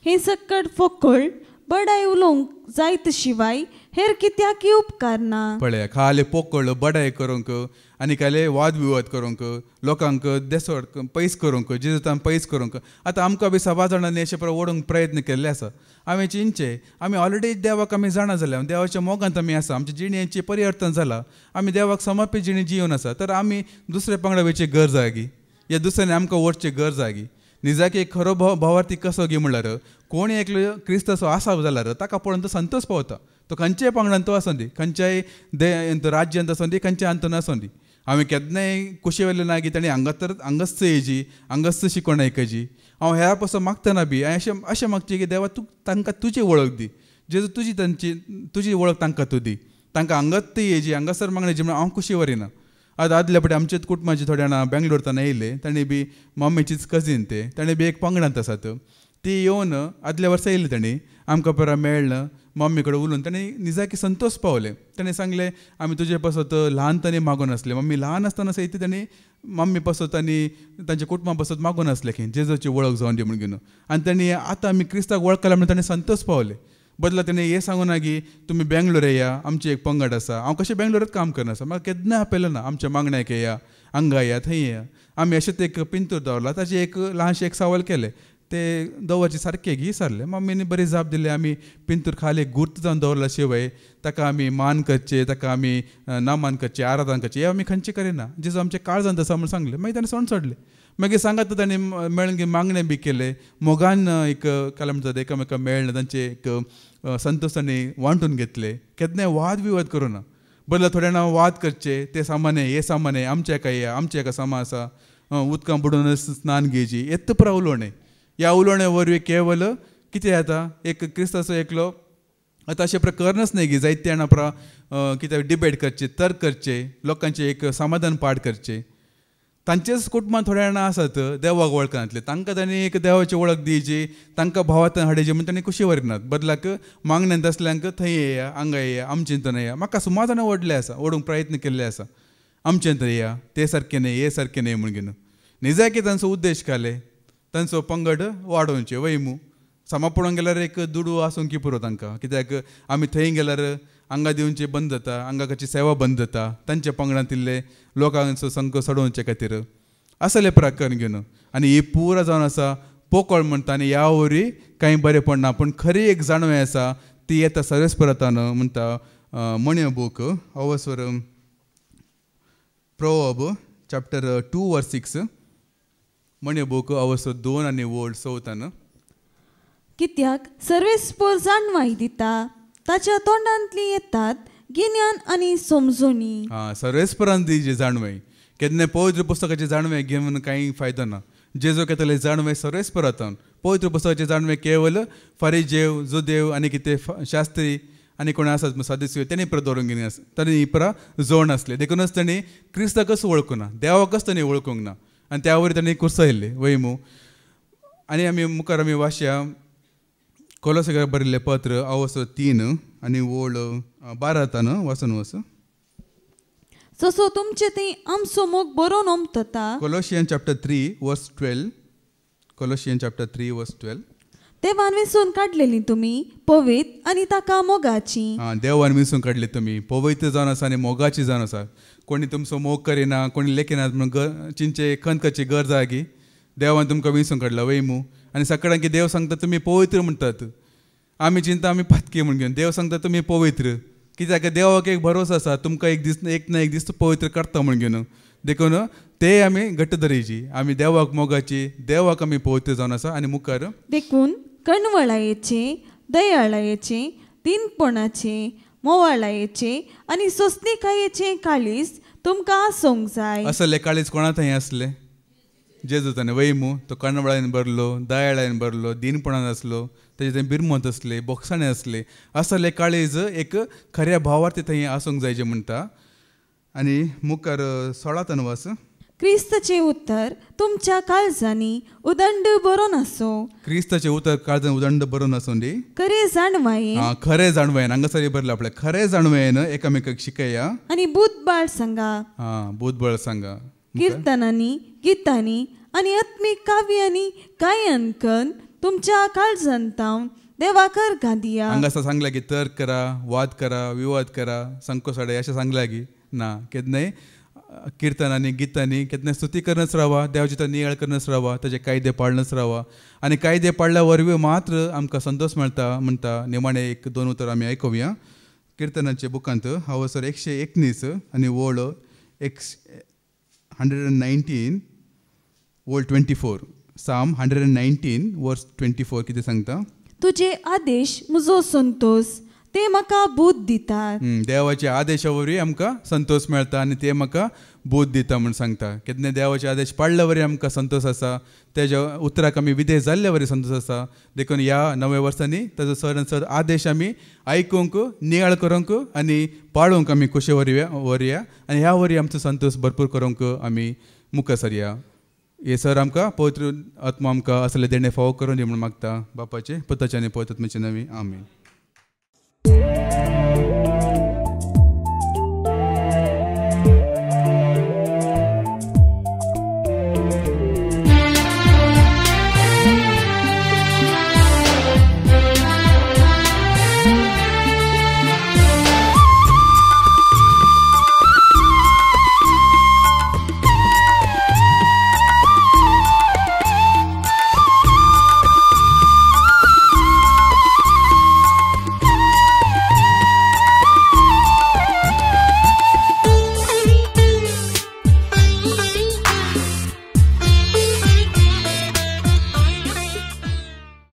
हे सकट फकळ बडाय उलोवंक जायत शिवाय हेर कित्याकय उपकार ना.
पळया खाले पोकळ बडाय करूंक आनी खाले वाद विवाद करूंक लोकांक देसोड पयस करूंक जेजुतान पयस करूंक. आतां आमकां बी 6 जाणांनी अशें ओडूंक प्रयत्न केल्ले आसा. आमी चिंचे आमी ऑलरेडी देवाक आमी जाणा जाल्या देवाच्या मोगांत आमी आसा, आमच्या जिणेचें परिवर्तन जाला, आमी देवाक समर्पीत जिणे जिवन आसा. तर आमी दुसऱ्या पंगडा वयचे गरज आगी या दुसऱ्याने आमकां ओडचे गरज आगी. निजाकी एक खरो भावार्थी कसो गे म्हणल्यार कोण एकलो क्रिस्त आसा जाल्यार ताका पळोवन तो संतोश पावता. तो खंयच्याय पंगडान तो आसूं दी, खंयच्याय राज्यांत आसूं दी, खंयच्या अंतन आसूं दी. हांवें केन्नाय कुशी वेल्ले ना की ताणें हांगाच येयची हांगाच शिकोण आयकची. हांव हेर पासून मागतना बी अशें मागचें की देवा तूं तांकां तुजी वळख दी, जेजू तुजी वळख तांकां तूं दी, तांकां हांगाच ती येयची हांगासर मागणेची म्हणून हांव कुशी वरिना. आतां आदले फावटी आमचेच कुटुंबाचे थोडे जाणां बेंगलोरतान येयले, ताणें बी मम्मीचीच कजीन ताणें बी एक पंगडांत आसात. ती येवन आदल्या वर्सा येयली ताणीं आमकां परत मेळ्ळें मम्मी कडेन उलोवन ताणें निजाकी संतोश पावलें. ताणें सांगलें आमी तुजे पासत ल्हानपणी मागून आसले, मम्मी ल्हान आसतना सयत ताणीं मम्मी पासत आनी तांच्या कुटुंबा पासत मागून आसलें की जेजूची वळख जावन दी म्हणून. आनी ताणीं आतां आमी क्रिस्ताक वळखला म्हणून ताणें संतोश पावले. बदला ताणें हें सांगून ना की तुमी बेंगलोर येया आमचें एक पंगड आसा. हांव कशें बेंगलोरांत काम करना आसा, म्हाका केन्ना आपयलें ना आमच्या मागण्याक येया हांगा येया थंय येया. आमी अशेंच एक पिंतूर दवरला ताजें एक ल्हानशें एक सवाल केलें ते दवरचे सारकें घे सरले. मम्मीनी बरी जाप दिली. आमी पिंतूर खाली गुर्त जावन दवरला शिवाय ताका आमी मान करचे, ताका आमी नामान करचे, आराधना करचे हे आमी खंयचे करिना. जेजू आमचे काळजांत आसा म्हूण सांगलें. मागीर ताणें सोडलें. मागीर सांगात तांणी मेळून मागणे बी केले मोगान एक काय म्हणतात एकामेका मेळ्ळे तांचे एक संतोश तांणी वांटून घेतले केन्नाय वाद विवाद करूना बदला थोड्या जाणां वाद करचे ते सामाने हे सामाने आमचे एका या आमचे एका सामा आसा उदकां बुडोवन स्नान घेवची येत पुरा उलोवणें ह्या उलोवण्या वरवीं केवल कितें जाता एक क्रिस्ताचो एकलो आतां अशें प्रकरणच न्ही की जायते जाणां पुरा कितें डिबेट करचे तर्क करचे लोकांचे एक समाधान पाठ करचे तांचेच कुटुंबांत थोड्या जाणां आसात देवाक वळखनातले तांकां तांणी एक देवाची वळख दिवची तांकां भावांत हाडची म्हण तांणी कुशी वरिनात बदलाक मागण्यांत असल्यांक थंय येया हांगा येया आमचे थंय येया म्हाका सुमार जाणां ओडले आसा ओडूंक प्रयत्न केल्ले आसा आमचे थंय येया ते सारकें न्ही हे सारकें न्ही म्हण घेवन निजाकी तांचो उद्देश काले तांचो पंगड वाडोवचे वैमू सामा पडोवंक गेल्यार एक दुडू आसूंक की पुरो तांकां कित्याक आमी थंय गेल्यार हांगा दिवचे बंद जाता हांगा खंयची सेवा बंद जाता तांच्या पंगडांतले लोकांचो संख सोडोवचे खातीर असले प्रकरण घेवन आनी ही पुरा जावन आसा पोकळ म्हणटा आनी ह्या वरी कांय बरें पडना पूण खरी एक जाणवें आसा ती येता सर्वेस्परतान म्हणटा मण्य बूक अवसर प्रोवर्ब चॅप्टर 2:6 मण्य बूक अवसर 2 आनी वोड 7
कित्याक सर्वेस्पर जाणवाय दिता ताच्या तोंडांतली येतात गिन्यान आनी समजुणी
सर्वेस्परान दी जी जाणवें केन्नाय पवित्र पुस्तकाची जाणवें घेवन कांय फायदो ना जेजो घेतले जाणवें सर्वेस्परांतान पवित्र पुस्तकाची जाणवें केवल फारिजेव जुदेव आनी कितें शास्त्री आनी कोण आसात सदस्य तेणी पर दवरूंक घेवन आसा ताणी ही परा जोड आसले देखूनच ताणी क्रिस्ताकच वळखूना देवाकच ताणी वळखूंक ना आनी त्या वरी ताणी कुसयले वैमू आनी आमी मुखार आमी वाचया कोलोसांक बरयल्लें पत्र अवसर 3 आनी वोड 12 वाचून वच
जसो तुमचे ती आमचो मोग बरोवन ओमतता
कोलोशियन चॅप्टर 3 वर्स 12 कोलोशियन चॅप्टर 3 वर्स 12
देवान वेंचून काडलेली तुमी पवित्र आनी ताका मोगाची
देवान वेंचून काडले तुमी पवित्र जावन आसा आनी मोगाची जावन आसा कोणी तुमचो मोग करिना कोणी लेखिनात म्हणून चिंचे खंतकाची गरज आगी देवान तुमकां वेंचून काडला वैमू आनी सकाळां की देव सांगता तुमी पवित्र म्हणटात आमी चिंता आमी पातकी म्हण घेवन देव सांगता तुमी पवित्र कित्याक देवाक एक भरोसो आसा तुमकां एक दीस एक ना एक दीस पवित्र करता म्हण घेवन देखून ते आमी घट्ट धरची आमी देवाक मोगाची देवाक आमी पवित्र जावन आसा आनी मुखार
देखून कणवळायेचे दयाळायेचे दिनपणाचे मोवाळायेचे आनी सोंसणीकायेचे काळीज तुमकां आसूंक जाय
असले काळीज कोणा थंय आसले जेजू ताणें वैमू तो कणवळायेन भरलो दयाळायेन भरलो दिनपणान आसलो तेजे थंय बिरमत असले बोगसाणे असले असले काळीज एक खऱ्या भावार्थी थंय आसूंक जाय जे म्हणटा आनी मुखार 16 वाच
क्रिस्ताचे उतर तुमच्या काळजांनी उदंड बरोवन आसो
क्रिस्ताचे उतर काळजान उदंड बरोवन आसूं दी
खरे जाणवायेन
खरे जाणवेन हांगासर बरयलें आपल्या खरे जाणवेन एकामेकाक शिकया आनी
बुधबाळ सांगा
बुधबळ सांगा
किर्तनांनी गितांनी आनी आत्मीक काव्यांनी गायन करून तुमच्या काळजांतावन देवाकर घादिया
हांगासर सांगला की तर्क करा वाद करा विवाद करा संकोसाडे अशें सांगला की ना केन्नाय किर्तनांनी गितांनी केन्नाय स्तुती करनच रावा देवाची नियाळ करनच रावा ताजे कायदे पाळनच रावा आनी कायदे पाळल्या वरवीं मात्र आमकां संतोष मेळटा म्हणटा निमाणें 1-2 उतर आमी आयकुया किर्तनाच्या बुकांत हांवसर 119 आनी वोड 119 वोड 24 साम 119 वर्स 24 कितें सांगता
तुजे आदेश म्हजो संतोष ते म्हाका बोध दितात
देवाचे आदेशा वरवीं आमकां संतोष मेळटा आनी ते म्हाका बोध दिता म्हण सांगता केन्ना देवाचे आदेश पाळ्ळ्या वरी आमकां संतोष आसा तेज्या उतराक आमी विधेय जाल्ल्या वरी संतोष आसा देखून ह्या नव्या वर्सांनी ताजो चड चड आदेश आमी आयकूंक नियाळ करूंक आनी पाळूंक आमी कशे वरया आनी ह्या वरी आमचो संतोष भरपूर करूंक आमी मुखार सरया हे सर आमकां पवित्र आत्मा आमकां असले देणे फावो करून दी म्हण मागता बापाचे पुताचे आनी पवित्र आत्म्याचे नांवान आमीन